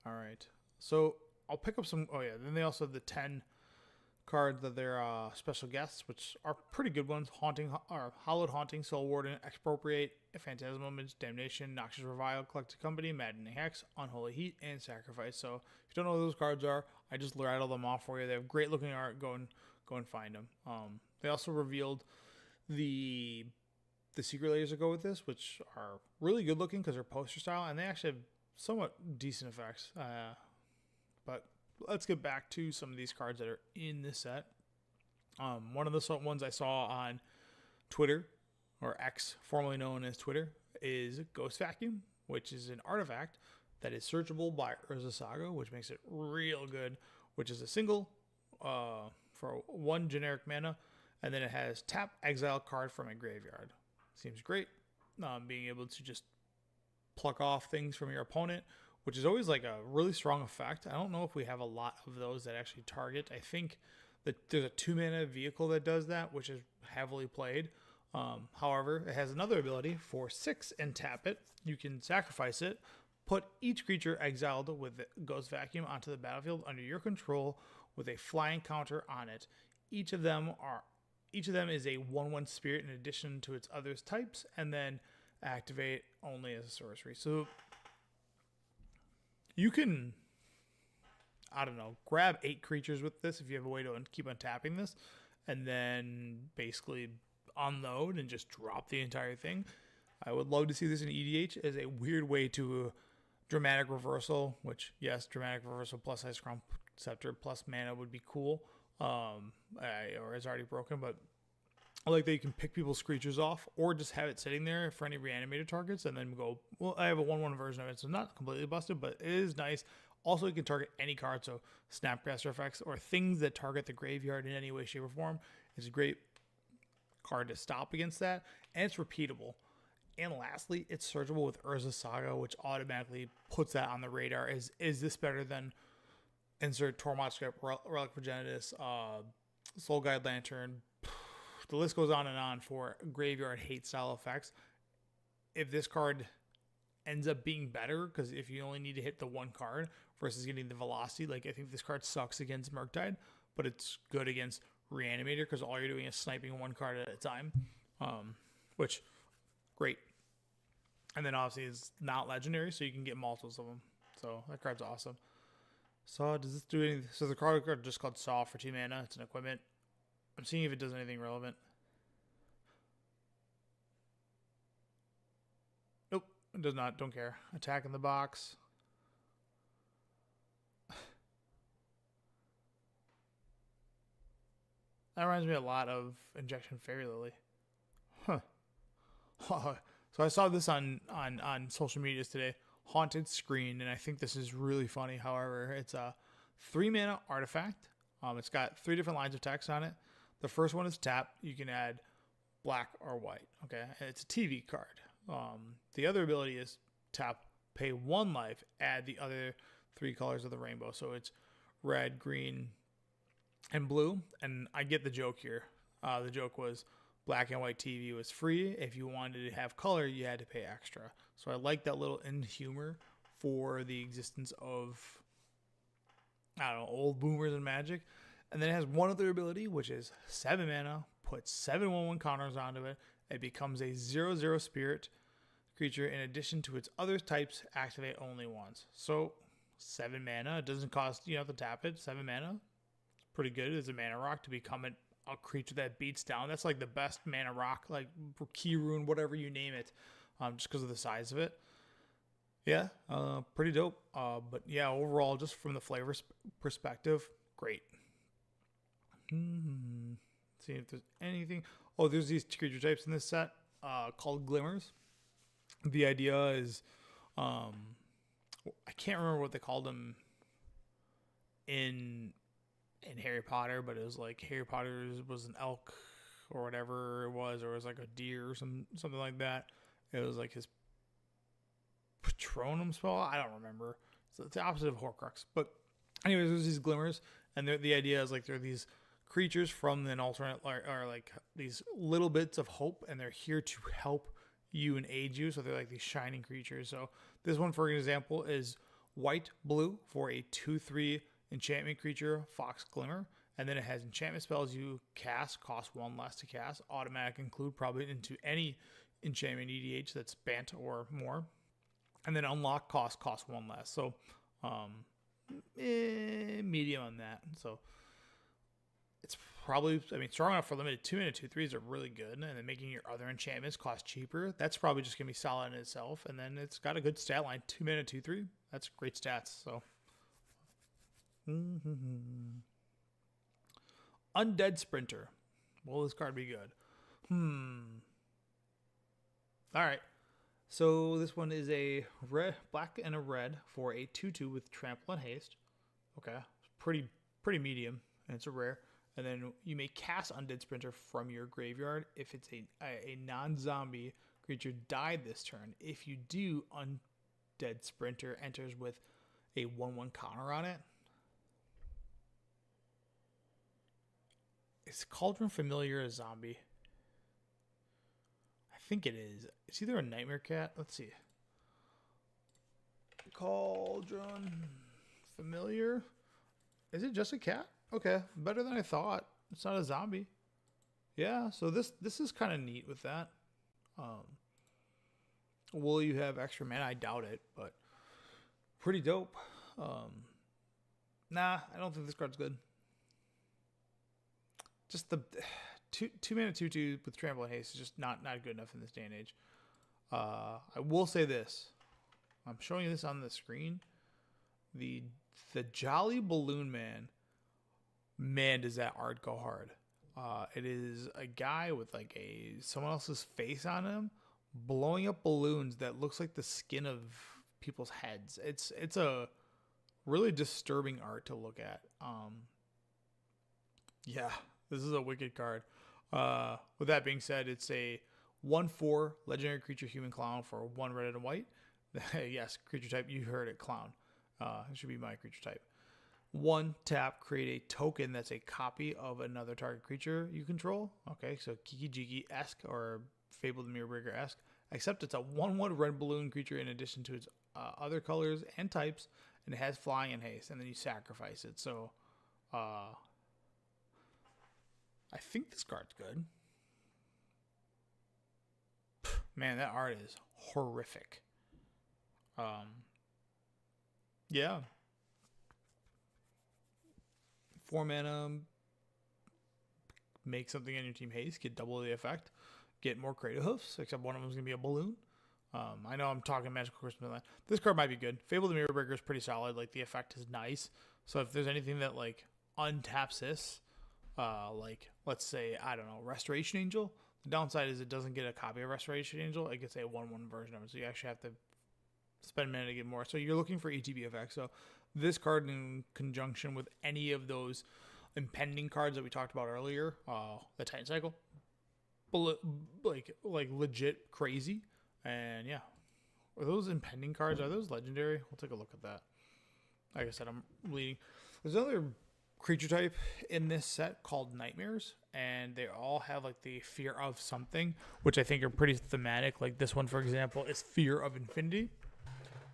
All right, so I'll pick up some. Oh yeah, then they also have the 10 cards that they're special guests, which are pretty good ones. Haunting, or Hallowed Haunting, Soul Warden, Expropriate, Phantasmal Image, Damnation, Noxious Revile, Collected Company, Maddening Hex, Unholy Heat, and Sacrifice. So if you don't know what those cards are, I just rattled them off for you. They have great looking art. Go and find them. They also revealed the secret layers that go with this, which are really good looking because they're poster style, and they actually have somewhat decent effects. But let's get back to some of these cards that are in this set. One of the ones I saw on Twitter, or X, formerly known as Twitter, is Ghost Vacuum, which is an artifact that is searchable by Urza Saga, which makes it real good, which is a single for 1 generic mana, and then it has tap exile card from a graveyard. Seems great. Being able to just pluck off things from your opponent, which is always like a really strong effect. I don't know if we have a lot of those that actually target. I think that there's a 2 mana vehicle that does that, which is heavily played. However, it has another ability for 6 and tap it. You can sacrifice it, put each creature exiled with Ghost Vacuum onto the battlefield under your control with a flying counter on it. Each of them is a 1/1 spirit in addition to its other types, and then activate only as a sorcery. So you can, I don't know, grab 8 creatures with this if you have a way to keep untapping this, and then basically unload and just drop the entire thing. I would love to see this in EDH as a weird way to dramatic reversal, which, yes, dramatic reversal plus Ice Crown Scepter plus mana would be cool. Or is already broken, but I like that you can pick people's creatures off or just have it sitting there for any reanimated targets and then go, well, I have a 1/1 version of it, so not completely busted, but it is nice. Also, you can target any card, so Snapcaster effects or things that target the graveyard in any way, shape, or form. It's a great card to stop against that, and it's repeatable. And lastly, it's searchable with Urza Saga, which automatically puts that on the radar. Is this better than insert Tormod Script, Relic Progenitus, Soul Guide Lantern? The list goes on and on for graveyard hate style effects. If this card ends up being better, because if you only need to hit the 1 card versus getting the velocity, like I think this card sucks against Murktide, but it's good against Reanimator because all you're doing is sniping 1 card at a time, which great. And then obviously it's not legendary, so you can get multiples of them. So that card's awesome. Saw, does this do anything? So the card just called Saw for 2 mana. It's an equipment. I'm seeing if it does anything relevant. Nope, it does not. Don't care. Attack in the box. That reminds me a lot of Injection Fairy Lily. Huh. So I saw this on social medias today. Haunted Screen, and I think this is really funny. However, it's a 3 mana artifact. It's got 3 different lines of text on it. The first one is tap. You can add black or white. Okay, and it's a TV card. The other ability is tap, pay 1 life, add the other 3 colors of the rainbow. So it's red, green, and blue. And I get the joke here. The joke was black and white TV was free. If you wanted to have color, you had to pay extra. So I like that little in humor for the existence of, I don't know, old boomers and Magic. And then it has one other ability, which is 7 mana, puts 7 1/1 counters onto it. It becomes a 0/0 spirit creature. In addition to its other types, activate only once. So 7 mana. It doesn't cost, you have to tap it. 7 mana. It's pretty good as a mana rock to become a creature that beats down. That's like the best mana rock, like Key Rune, whatever you name it, just because of the size of it. Yeah, pretty dope. But yeah, overall, just from the flavor perspective, great. See if there's anything. Oh, there's these creature types in this set. called Glimmers. The idea is, I can't remember what they called them in Harry Potter, but it was like Harry Potter was an elk or whatever it was, or it was like a deer or something like that. It was like his Patronum spell. I don't remember. So it's the opposite of Horcrux. But anyways, there's these glimmers, and the idea is like they're these creatures from an alternate, or like these little bits of hope, and they're here to help you and aid you. So they're like these shining creatures. So this one, for example, is white blue for a 2/3 enchantment creature, Fox Glimmer. And then it has enchantment spells you cast, cost 1 less to cast, automatic include probably into any enchantment EDH that's Bant or more. And then unlock cost 1 less. So medium on that. So it's probably, I mean, strong enough for limited 2-mana 2/3s are really good. And then making your other enchantments cost cheaper, that's probably just going to be solid in itself. And then it's got a good stat line, 2-mana 2/3. That's great stats. So. Undead Sprinter. Will this card be good? Alright. So this one is a red, black and a red for a 2/2 with trample and haste. Okay. Pretty medium. And it's a rare. And then you may cast Undead Sprinter from your graveyard if it's a non-zombie creature died this turn. If you do, Undead Sprinter enters with a 1/1 counter on it. Is Cauldron Familiar a zombie? I think it is. It's either a Nightmare Cat. Let's see. Cauldron Familiar. Is it just a cat? Okay, better than I thought. It's not a zombie. Yeah, so this is kind of neat with that. Will you have extra mana? I doubt it, but pretty dope. Nah, I don't think this card's good. Just the 2-mana 2/2 with trample and haste is just not good enough in this day and age. I will say this. I'm showing you this on the screen. The Jolly Balloon Man. Man, does that art go hard. It is a guy with like someone else's face on him blowing up balloons that looks like the skin of people's heads. It's a really disturbing art to look at. Yeah. This is a wicked card. With that being said, it's a 1/4 legendary creature human clown for 1 red and a white. Yes, creature type. You heard it, clown. It should be my creature type. 1 tap, create a token that's a copy of another target creature you control. Okay, so Kiki Jiki-esque or Fable the Mirrorbreaker-esque. Except it's a 1/1 red balloon creature in addition to its other colors and types, and it has flying and haste, and then you sacrifice it. So, I think this card's good. Man, that art is horrific. Yeah. 4 mana, make something on your team haste, get double the effect, get more creative hoofs, except one of them is going to be a balloon. I know I'm talking Magical Christmas. This card might be good. Fable the Mirrorbreaker is pretty solid. Like, the effect is nice. So if there's anything that, like, untaps this, like, let's say, I don't know, Restoration Angel. The downside is it doesn't get a copy of Restoration Angel. It gets a 1/1 version of it. So you actually have to spend a minute to get more. So you're looking for ETB effects. So this card in conjunction with any of those impending cards that we talked about earlier, the Titan Cycle, like legit crazy. And yeah, are those impending cards? Are those legendary? We'll take a look at that. Like I said, I'm bleeding. There's another creature type in this set called Nightmares, and they all have like the fear of something, which I think are pretty thematic. Like this one, for example, is Fear of Infinity,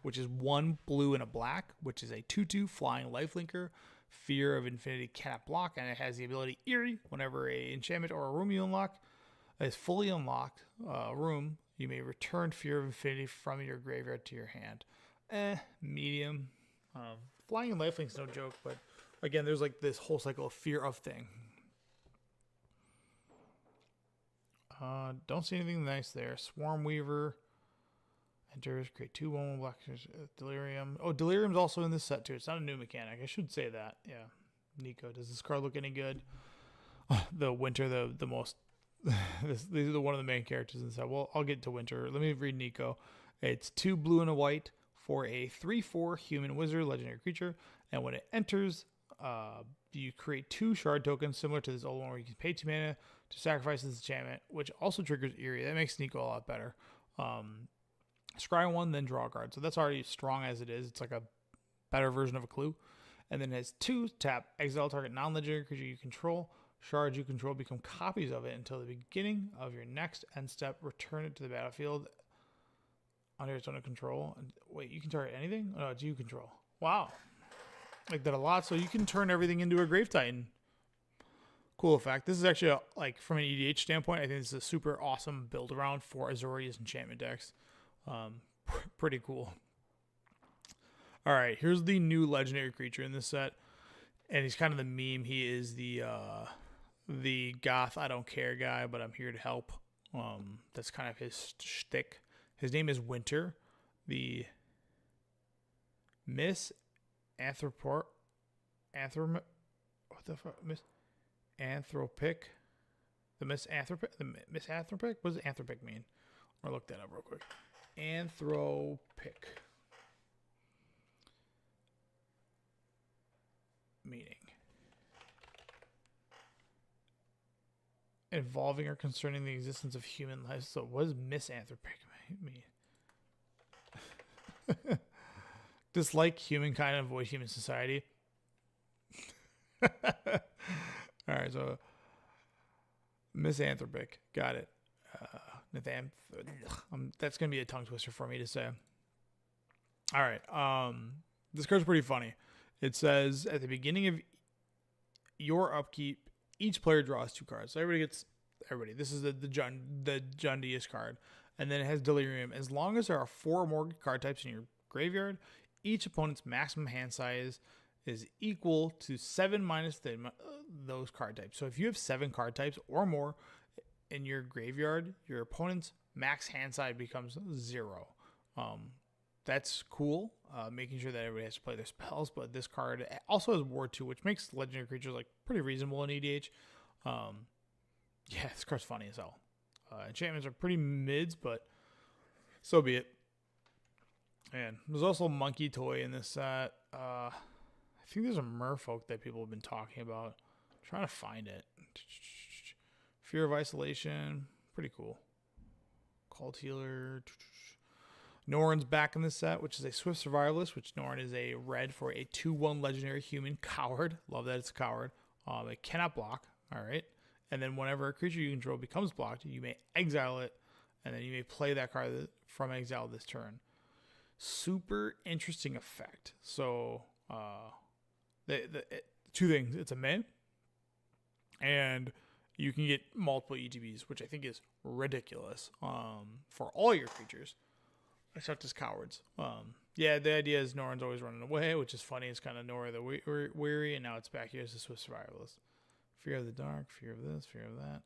which is 1 blue and a black, which is a 2/2 flying lifelinker. Fear of Infinity cannot block, and it has the ability Eerie. Whenever a enchantment or a room you unlock is fully unlocked room, you may return Fear of Infinity from your graveyard to your hand. Medium. Flying and lifelink's no joke, but again, there's like this whole cycle of fear of thing. Don't see anything nice there. Swarm Weaver enters, create 2 1/1 black. Delirium. Oh, Delirium's also in this set too. It's not a new mechanic. I should say that. Yeah. Nico, does this card look any good? The winter, the most these are one of the main characters in the set. Well, I'll get to Winter. Let me read Nico. It's 2 blue and a white for a 3/4 human wizard legendary creature, and when it enters, you create 2 shard tokens similar to this old one where you can pay 2 mana to sacrifice this enchantment, which also triggers Eerie. That makes Nico a lot better. Scry 1, then draw a card. So that's already strong as it is. It's like a better version of a clue. And then it has 2 tap, exile target non-legendary creature you control. Shards you control become copies of it until the beginning of your next end step. Return it to the battlefield under its own control. Wait, you can target anything? Oh, no, it's you control. Wow. Like that a lot. So you can turn everything into a Grave Titan. Cool effect. This is actually, like, from an EDH standpoint, I think this is a super awesome build around for Azorius enchantment decks. Pretty cool. All right, here's the new legendary creature in this set. And he's kind of the meme. He is the goth I don't care guy, but I'm here to help. That's kind of his shtick. His name is Winter, the Misanthropic. What the fuck? Misanthropic. The Misanthropic. What does anthropic mean? I'll look that up real quick. Anthropic meaning. Involving or concerning the existence of human life. So what does misanthropic mean? Dislike humankind and avoid human society. All right, so misanthropic. Got it. That's going to be a tongue twister for me to say. All right. This card's pretty funny. It says at the beginning of your upkeep, each player draws 2 cards. So everybody. This is the John Diaz card. And then it has Delirium. As long as there are 4 or more card types in your graveyard, each opponent's maximum hand size is equal to 7 minus those card types. So if you have 7 card types or more in your graveyard, your opponent's max hand size becomes 0. That's cool, making sure that everybody has to play their spells. But this card also has Ward 2, which makes legendary creatures like pretty reasonable in EDH. Yeah, this card's funny as hell. Enchantments are pretty mids, but so be it. And there's also a monkey toy in this set. I think there's a merfolk that people have been talking about. I'm trying to find it. Fear of Isolation, pretty cool. Cult Healer. Norn's back in this set, which is a Swift Survivalist, which Norn is a red for a 2/1 legendary human coward. Love that it's a coward. It cannot block. All right. And then whenever a creature you control becomes blocked, you may exile it, and then you may play that card from exile this turn. Super interesting effect. So, 2 things. It's a min, and you can get multiple ETBs, which I think is ridiculous for all your creatures, except as cowards. Yeah, the idea is Norn's always running away, which is funny. It's kind of Nora the Weary, and now it's back here as a Swift Survivalist. Fear of the dark, fear of this, fear of that.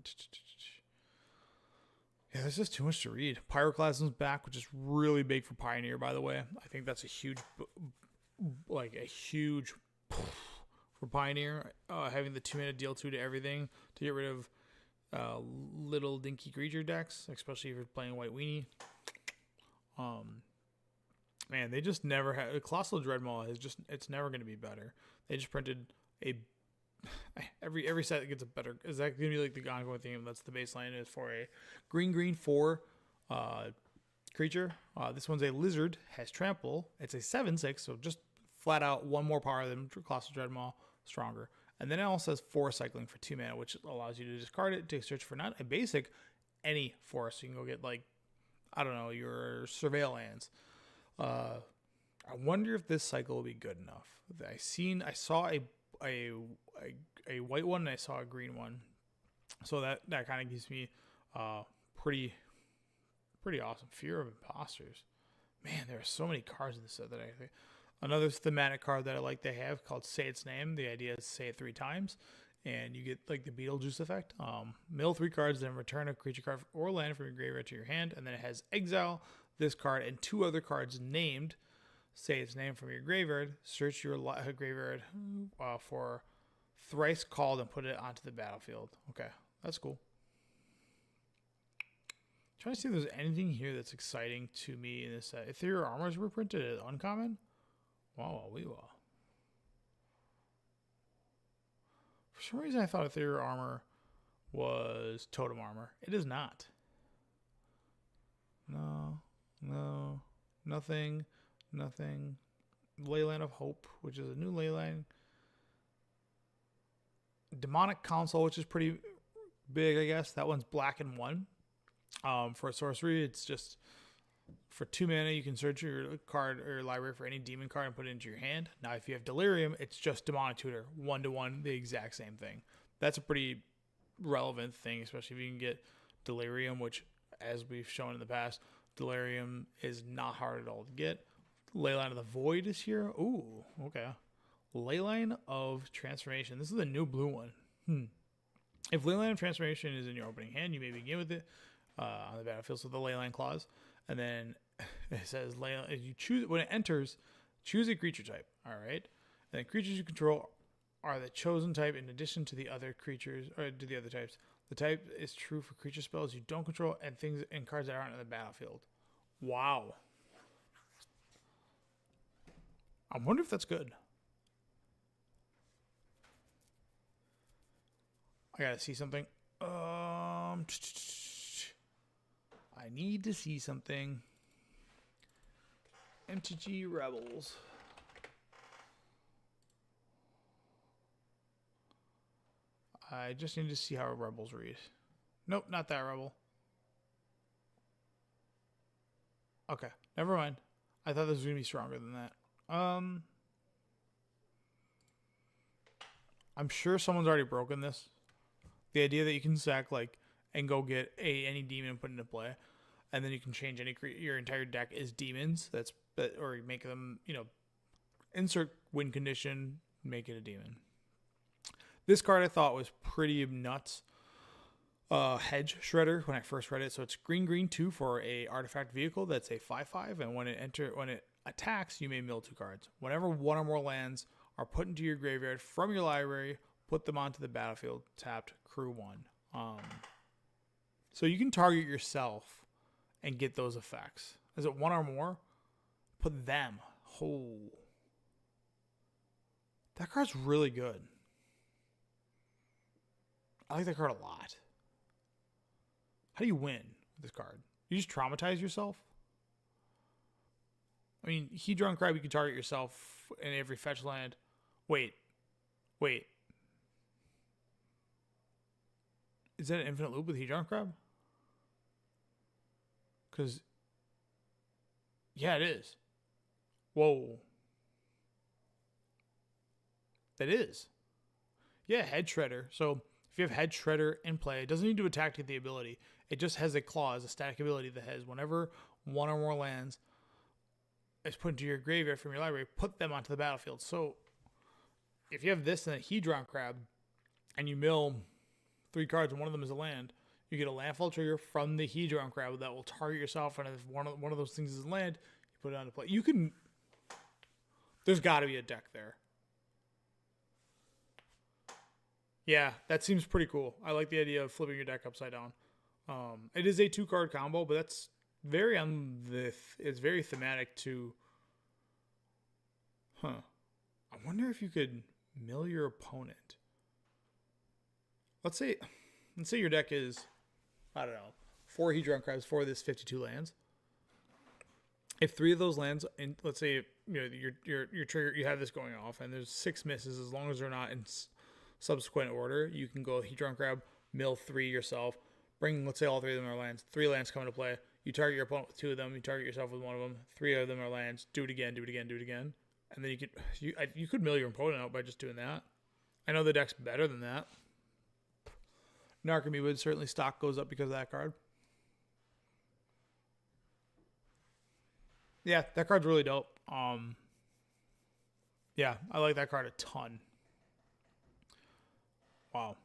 Yeah, there's just too much to read. Pyroclasm's back, which is really big for Pioneer, by the way. I think that's a huge for Pioneer. Having the 2 mana deal 2 to everything to get rid of little dinky creature decks, especially if you're playing White Weenie. Man, they just never had Colossal Dreadmaw it's never going to be better. They just printed every set that gets a better. Is that going to be like the ongoing theme? That's the baseline is for a green 4 creature. This one's a lizard, has trample. It's a 7/6, so just flat out 1 more power than Colossal Dreadmaw, stronger. And then it also has 4 cycling for 2 mana, which allows you to discard it to search for not a basic, any forest. You can go get like, I don't know, your Surveil Lands. I wonder if this cycle will be good enough. I saw a white one and I saw a green one, so that kind of gives me pretty awesome. Fear of Imposters. Man, there are so many cards in this set that I think. Another thematic card that I like they have called Say Its Name. The idea is say it 3 times, and you get like the Beetlejuice effect. Mill 3 cards, then return a creature card or land from your graveyard to your hand, and then it has exile this card and 2 other cards named Say Its Name from your graveyard. Search your graveyard for thrice called and put it onto the battlefield. Okay, that's cool. Trying to see if there's anything here that's exciting to me in this set. Ethereal Armors reprinted as uncommon? Wow, we will. For some reason, I thought Ethereal Armor was Totem Armor. It is not. No, nothing. Leyline of Hope, which is a new leyline. Demonic Council, which is pretty big, I guess. That one's black and 1. For a sorcery, it's just for 2 mana, you can search your card or library for any demon card and put it into your hand. Now, if you have Delirium, it's just Demonic Tutor, 1/1, the exact same thing. That's a pretty relevant thing, especially if you can get Delirium, which, as we've shown in the past, Delirium is not hard at all to get. Leyline of the Void is here. Ooh, okay. Leyline of Transformation. This is a new blue one. If Leyline of Transformation is in your opening hand, you may begin with it on the battlefield with the Leyline clause. And then it says, you choose when it enters, choose a creature type. All right. And the creatures you control are the chosen type in addition to the other creatures, or to the other types. The type is true for creature spells you don't control and things and cards that aren't on the battlefield. Wow. I wonder if that's good. I gotta see something. I need to see something. MTG Rebels. I just need to see how Rebels read. Nope, not that Rebel. Okay, never mind. I thought this was going to be stronger than that. I'm sure someone's already broken this. The idea that you can sack and go get any demon and put it into play, and then you can change your entire deck is demons. Or make them, insert win condition, make it a demon. This card I thought was pretty nuts. Hedge Shredder when I first read it. So it's green 2 for a artifact vehicle that's a 5/5, and when it attacks, you may mill 2 cards. Whenever one or more lands are put into your graveyard from your library, put them onto the battlefield, tapped, crew 1. So you can target yourself and get those effects. Is it one or more? Put them. Oh. That card's really good. I like that card a lot. How do you win with this card? You just traumatize yourself? I mean, Hedron Crab, you can target yourself in every fetch land. Wait. Is that an infinite loop with Hedron Crab? Because, yeah, it is. Whoa. That is. Yeah, Head Shredder. So if you have Head Shredder in play, it doesn't need to attack to get the ability. It just has a clause, a static ability that has whenever one or more lands is put into your graveyard from your library, put them onto the battlefield. So if you have this and a Hedron Crab and you mill 3 cards and one of them is a land, you get a landfall trigger from the Hedron Crab that will target yourself, and if one of those things is a land, you put it onto play. You can... There's got to be a deck there. Yeah, that seems pretty cool. I like the idea of flipping your deck upside down. It is a 2-card combo, but that's very it's very thematic to... I wonder if you could mill your opponent. Let's say your deck is, I don't know, 4 Hedron Crabs for this 52 lands. If 3 of those lands, and let's say your trigger, you have this going off, and there's 6 misses, as long as they're not in subsequent order, you can go Hedron Crab, mill 3 yourself, bring, let's say all 3 of them are lands, 3 lands come into play, you target your opponent with 2 of them, you target yourself with 1 of them, 3 of them are lands, do it again, and then you could mill your opponent out by just doing that. I know the deck's better than that. Narcomoeba would certainly stock goes up because of that card. Yeah, that card's really dope. Yeah, I like that card a ton. Wow.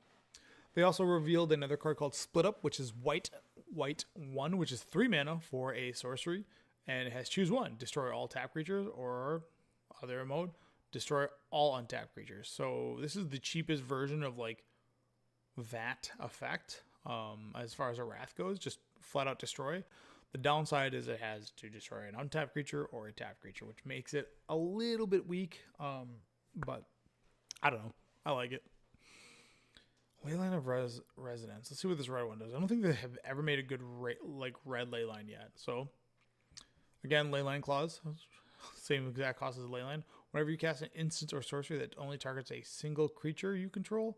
They also revealed another card called Split Up, which is white 1, which is 3 mana for a sorcery, and it has choose 1, destroy all tap creatures, or other mode, destroy all untapped creatures. So this is the cheapest version of that effect as far as a Wrath goes, just flat out destroy. The downside is it has to destroy an untapped creature or a tapped creature, which makes it a little bit weak. But I don't know. I like it. Leyline of Residence. Let's see what this red one does. I don't think they have ever made a good red leyline yet. So again, leyline clause, same exact cost as leyline. Whenever you cast an instant or sorcery that only targets a single creature you control,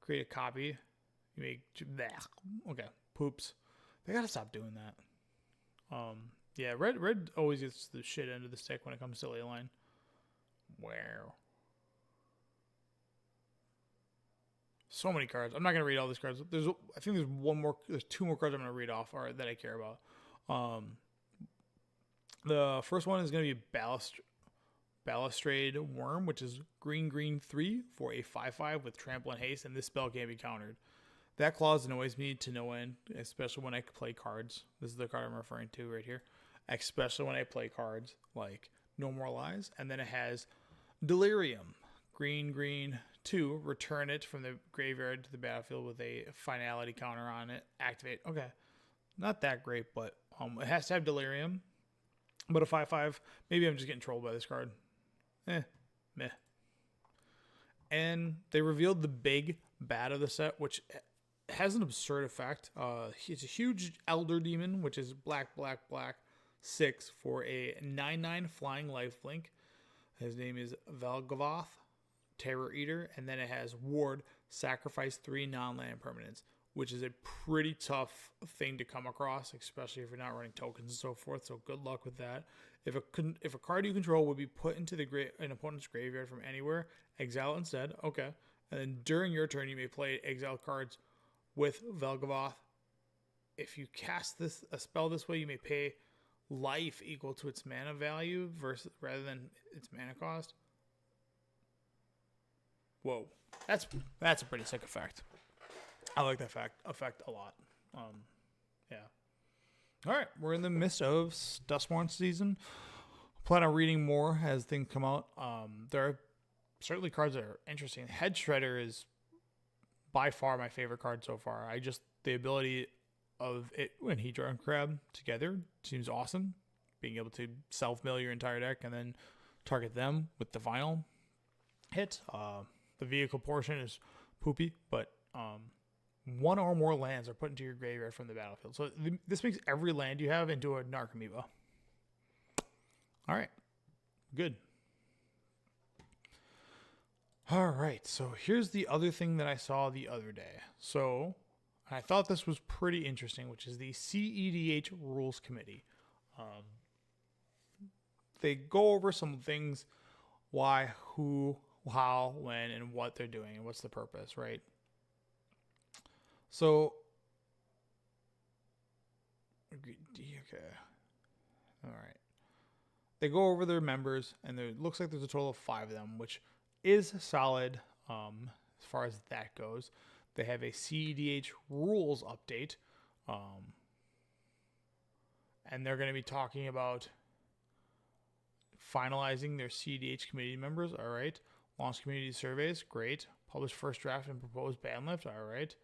create a copy. You make okay, poops. They gotta stop doing that. Yeah, red always gets the shit end of the stick when it comes to leyline. Wow. So many cards. I'm not gonna read all these cards. I think there's two more cards I'm gonna read off or that I care about. The first one is gonna be Balustrade Worm, which is green 3 for a 5/5 with trample and haste, and this spell can't be countered. That clause annoys me to no end, especially when I play cards. This is the card I'm referring to right here. Especially when I play cards like No More Lies. And then it has Delirium. Green 2. Return it from the graveyard to the battlefield with a finality counter on it. Activate. Okay. Not that great, but it has to have Delirium. But a 5/5. Maybe I'm just getting trolled by this card. Meh. And they revealed the big bad of the set, which has an absurd effect. It's a huge Elder Demon, which is black 6 for a 9/9 flying lifelink. His name is Velgavoth, Terror Eater, and then it has Ward, sacrifice 3 non-land permanents, which is a pretty tough thing to come across, especially if you're not running tokens and so forth. So good luck with that. If a card you control would be put into an opponent's graveyard from anywhere, exile it instead. Okay. And then during your turn, you may play exile cards with Velgavoth. If you cast a spell this way, you may pay life equal to its mana value rather than its mana cost. Whoa, that's a pretty sick effect. I like that effect a lot. Yeah. All right, we're in the midst of Duskmourn season. Plan on reading more as things come out. There are certainly cards that are interesting. Head Shredder is by far my favorite card so far. The ability of it when Hedra and Crab together seems awesome. Being able to self-mill your entire deck and then target them with the final hit. The vehicle portion is poopy, but one or more lands are put into your graveyard from the battlefield. So this makes every land you have into a Narcomoeba. All right, good. All right, so here's the other thing that I saw the other day. So I thought this was pretty interesting, which is the CEDH Rules Committee. They go over some things, why, who, how, when, and what they're doing, and what's the purpose, right? So, okay, all right. They go over their members, and it looks like there's a total of 5 of them, which is solid as far as that goes. They have a CEDH rules update, and they're going to be talking about finalizing their CEDH committee members. All right. Launch community surveys. Great. Publish first draft and proposed ban lift. All right.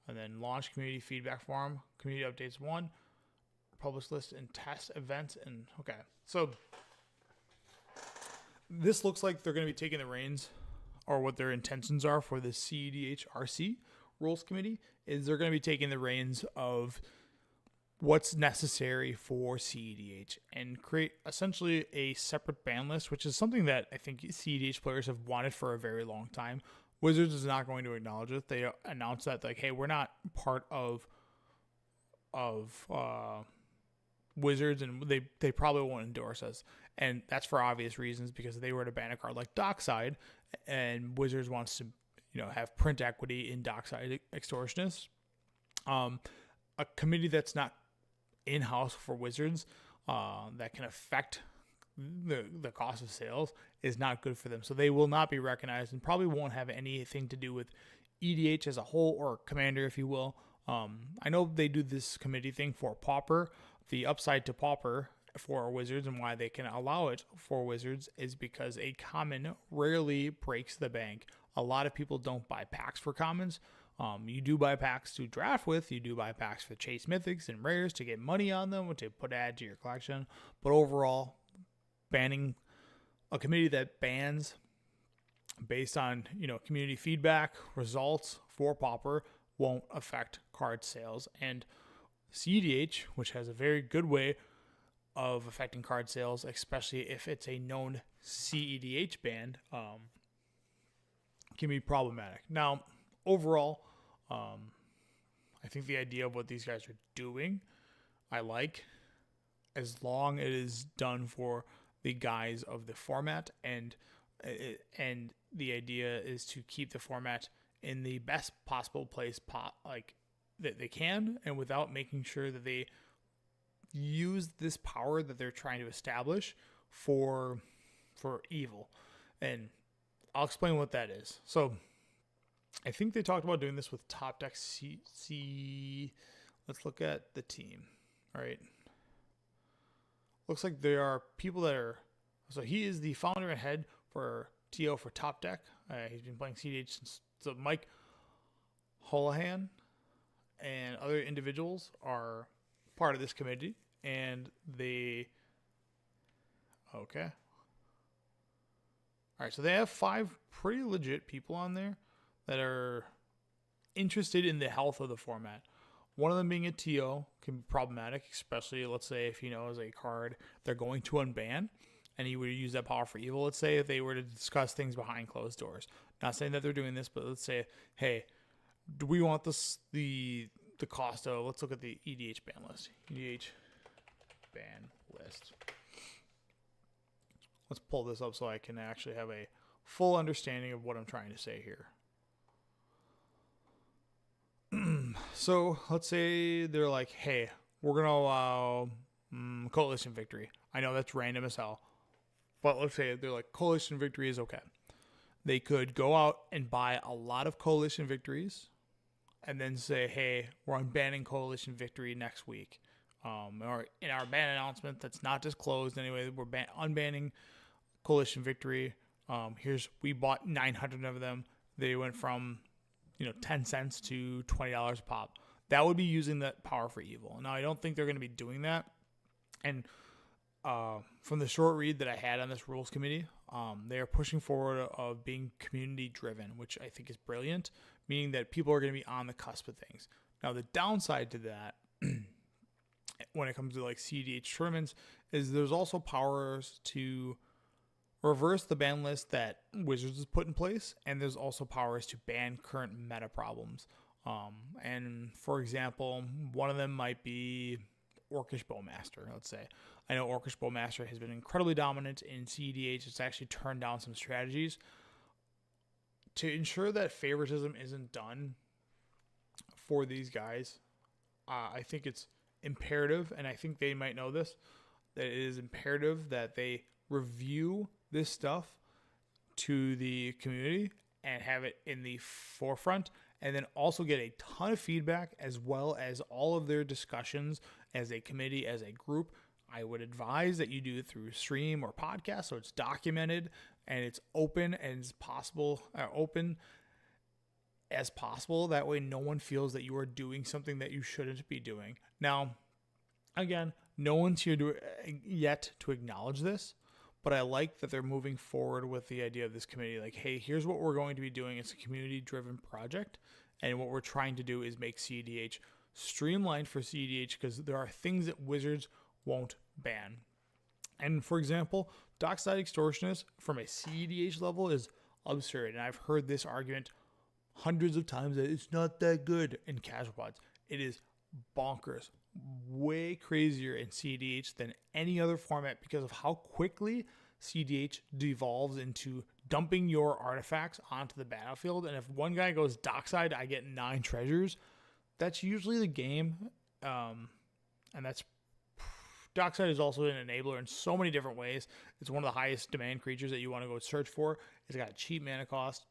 And then launch community feedback forum. Community updates 1. Publish list and test events. And okay. So this looks like they're going to be taking the reins, or what their intentions are for the CEDH RC rules committee is they're going to be taking the reins of what's necessary for CEDH and create essentially a separate ban list, which is something that I think CEDH players have wanted for a very long time. Wizards is not going to acknowledge it. They announced that, like, hey, we're not part of Wizards, and they probably won't endorse us. And that's for obvious reasons, because they were to ban a card like Dockside, and Wizards wants to, have print equity in Dockside Extortionists. A committee that's not in-house for Wizards that can affect the cost of sales is not good for them. So they will not be recognized and probably won't have anything to do with EDH as a whole, or Commander, if you will. I know they do this committee thing for Pauper. The upside to Pauper for Wizards, and why they can allow it for Wizards, is because a common rarely breaks the bank. A lot of people don't buy packs for commons. You do buy packs to draft with. You do buy packs for chase mythics and rares to get money on them, to add to your collection. But overall, banning a committee that bans based on community feedback results for Pauper won't affect card sales. And CEDH, which has a very good way of affecting card sales, especially if it's a known CEDH ban, can be problematic. Now, overall, I think the idea of what these guys are doing, I like, as long as it is done for the guise of the format, and the idea is to keep the format in the best possible place that they can, and without making sure that they use this power that they're trying to establish for evil. And I'll explain what that is. So I think they talked about doing this with Top Deck C. Let's look at the team. All right. Looks like there are people that are... So he is the founder and head for TO for Top Deck. He's been playing CDH since... So Mike Holohan and other individuals are part of this committee. And they... Okay. All right, so they have 5 pretty legit people on there that are interested in the health of the format. One of them being a TO can be problematic, especially, let's say, if he knows a card they're going to unban, and he would use that power for evil. Let's say if they were to discuss things behind closed doors. Not saying that they're doing this, but let's say, hey, do we want the cost of, let's look at the EDH ban list. EDH ban list. Let's pull this up so I can actually have a full understanding of what I'm trying to say here. So let's say they're like, hey, we're going to allow Coalition Victory. I know that's random as hell. But let's say they're like, Coalition Victory is okay. They could go out and buy a lot of Coalition Victories and then say, hey, we're unbanning Coalition Victory next week. Or in our ban announcement that's not disclosed anyway, we're unbanning Coalition Victory. We bought 900 of them. They went from 10 cents to $20 a pop. That would be using that power for evil. Now, I don't think they're going to be doing that. And from the short read that I had on this rules committee, they are pushing forward of being community driven, which I think is brilliant, meaning that people are going to be on the cusp of things. Now, the downside to that, when it comes to like CDH tournaments, is there's also powers to reverse the ban list that Wizards has put in place, and there's also powers to ban current meta problems. And for example, one of them might be Orcish Bowmaster, let's say. I know Orcish Bowmaster has been incredibly dominant in CEDH. It's actually turned down some strategies. To ensure that favoritism isn't done for these guys, I think it's imperative, and I think they might know this, that it is imperative that they review this stuff to the community and have it in the forefront, and then also get a ton of feedback as well as all of their discussions as a committee, as a group. I would advise that you do it through stream or podcast so it's documented and it's open as possible, open as possible. That way no one feels that you are doing something that you shouldn't be doing. Now, again, no one's here yet to acknowledge this, but I like that they're moving forward with the idea of this committee. Like, hey, here's what we're going to be doing. It's a community-driven project, and what we're trying to do is make CEDH streamlined for CEDH because there are things that Wizards won't ban. And for example, Dockside Extortionist from a CEDH level is absurd, and I've heard this argument hundreds of times that it's not that good in casual pods. It is bonkers, way crazier in CEDH than any other format because of how quickly CEDH devolves into dumping your artifacts onto the battlefield. And if one guy goes Dockside, I get 9 treasures. That's usually the game, and that's Dockside is also an enabler in so many different ways. It's one of the highest demand creatures that you want to go search for. It's got a cheap mana cost.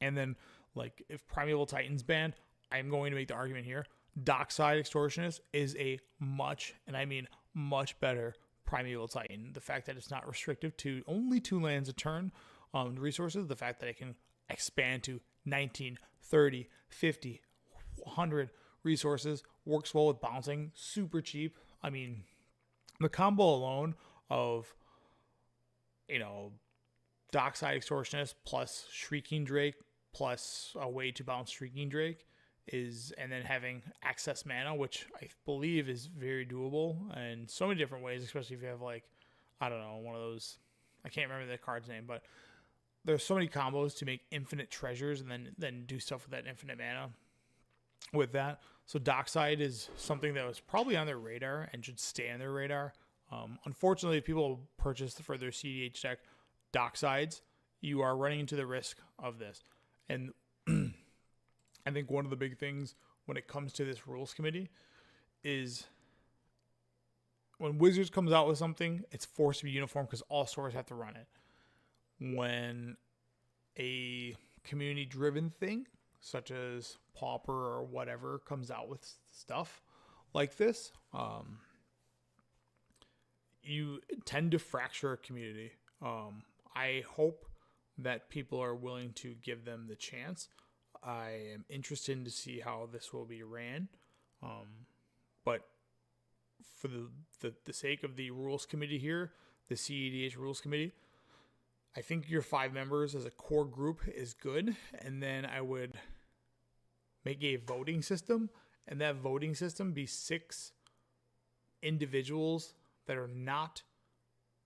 And then, like, if Primeval Titan's banned, I'm going to make the argument here. Dockside Extortionist is a much, and I mean much better Primeval Titan. The fact that it's not restrictive to only 2 lands a turn resources, the fact that it can expand to 19, 30, 50, 100 resources, works well with bouncing, super cheap. I mean, the combo alone of, Dockside Extortionist plus Shrieking Drake plus a way to bounce Shrieking Drake and then having access mana, which I believe is very doable in so many different ways, especially if you have I don't know, one of those, I can't remember the card's name, but there's so many combos to make infinite treasures and then do stuff with that infinite mana with that. So Dockside is something that was probably on their radar and should stay on their radar. Unfortunately, if people purchase for their CDH deck Docksides, you are running into the risk of this. And I think one of the big things when it comes to this rules committee is when Wizards comes out with something, it's forced to be uniform because all stores have to run it. When a community-driven thing, such as Pauper or whatever, comes out with stuff like this, you tend to fracture a community. I hope that people are willing to give them the chance. I am interested to see how this will be ran. But for the sake of the rules committee here, the CEDH rules committee, I think your 5 members as a core group is good. And then I would make a voting system, and that voting system be 6 individuals that are not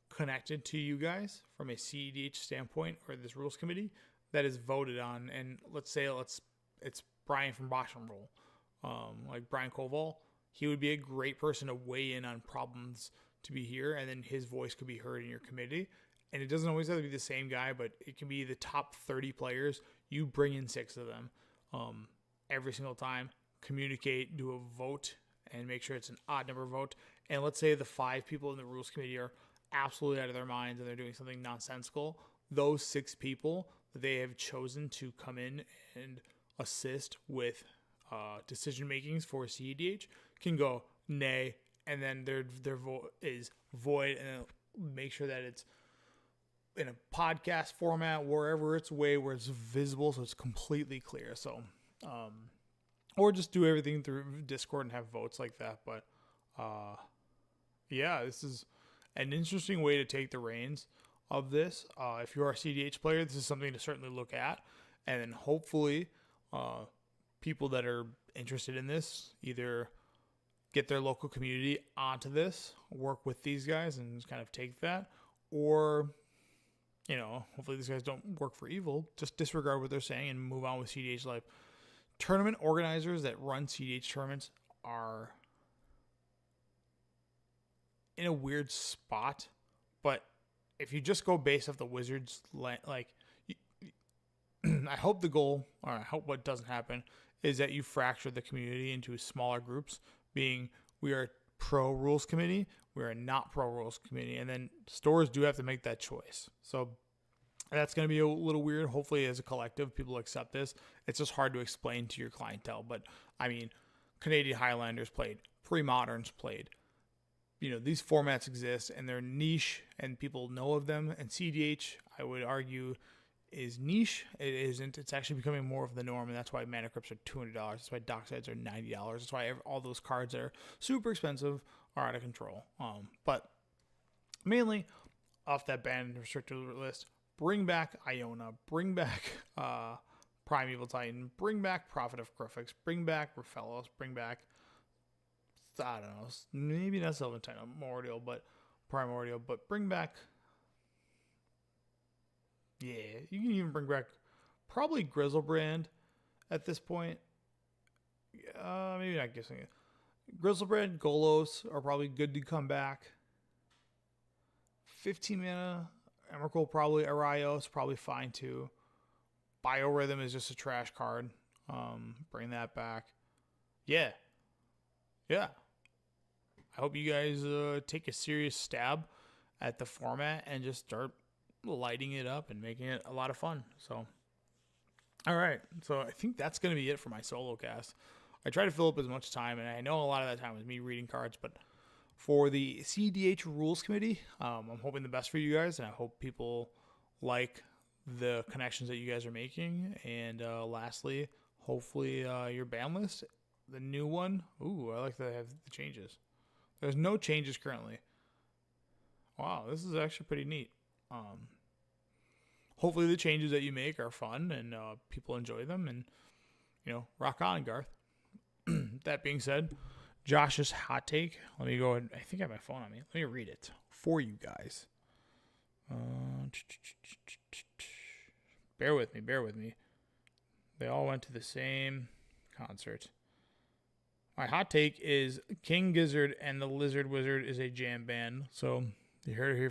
connected to you guys from a CEDH standpoint or this rules committee that is voted on. And let's say it's Brian from Boston Roll, like Brian Koval. He would be a great person to weigh in on problems to be here, and then his voice could be heard in your committee. And it doesn't always have to be the same guy, but it can be the top 30 players. You bring in 6 of them every single time, communicate, do a vote, and make sure it's an odd number vote. And let's say the 5 people in the rules committee are absolutely out of their minds and they're doing something nonsensical. Those 6 people that they have chosen to come in and assist with decision makings for CEDH can go nay, and then their vote is void, and make sure that it's in a podcast format, wherever it's where it's visible, so it's completely clear. So, or just do everything through Discord and have votes like that. But, yeah, this is an interesting way to take the reins of this. If you are a CDH player, this is something to certainly look at, and then hopefully, people that are interested in this either get their local community onto this, work with these guys, and just kind of take that, or hopefully these guys don't work for evil. Just disregard what they're saying and move on with CDH life. Tournament organizers that run CDH tournaments are in a weird spot, but if you just go based off the Wizards, I hope the goal, or I hope what doesn't happen, is that you fracture the community into smaller groups, being we are pro rules committee, we are not pro rules committee, and then stores do have to make that choice. So that's going to be a little weird. Hopefully as a collective, people accept this. It's just hard to explain to your clientele, but I mean, Canadian Highlanders played, pre-moderns played. These formats exist and they're niche and people know of them, and CDH, I would argue, is niche. It isn't. It's actually becoming more of the norm, and that's why Mana Crypts are $200. That's why Docksides are $90. That's why all those cards that are super expensive are out of control. But mainly off that banned and restricted list, bring back Iona, bring back Primeval Titan, bring back Prophet of Griffix, bring back Raphaelos, bring back, I don't know, maybe not Sylvan Titan, Primordial, but bring back, yeah, you can even bring back probably Grizzlebrand at this point. Maybe not guessing it. Grizzlebrand, Golos are probably good to come back. 15 mana, Emrakul probably, Araios probably fine too. Biorhythm is just a trash card. Bring that back. Yeah. I hope you guys take a serious stab at the format and just start lighting it up and making it a lot of fun. So, all right. So I think that's going to be it for my solo cast. I try to fill up as much time, and I know a lot of that time was me reading cards, but for the CDH Rules Committee, I'm hoping the best for you guys, and I hope people like the connections that you guys are making. And lastly, Hopefully, your ban list, the new one. Ooh, I like that they have the changes. There's no changes currently. Wow, this is actually pretty neat. Hopefully the changes that you make are fun and people enjoy them, and rock on, Garth. That being said, Josh's hot take. Let me go ahead. I think I have my phone on me. Let me read it for you guys. Bear with me. They all went to the same concert. My hot take is King Gizzard and the Lizard Wizard is a jam band. So you heard it here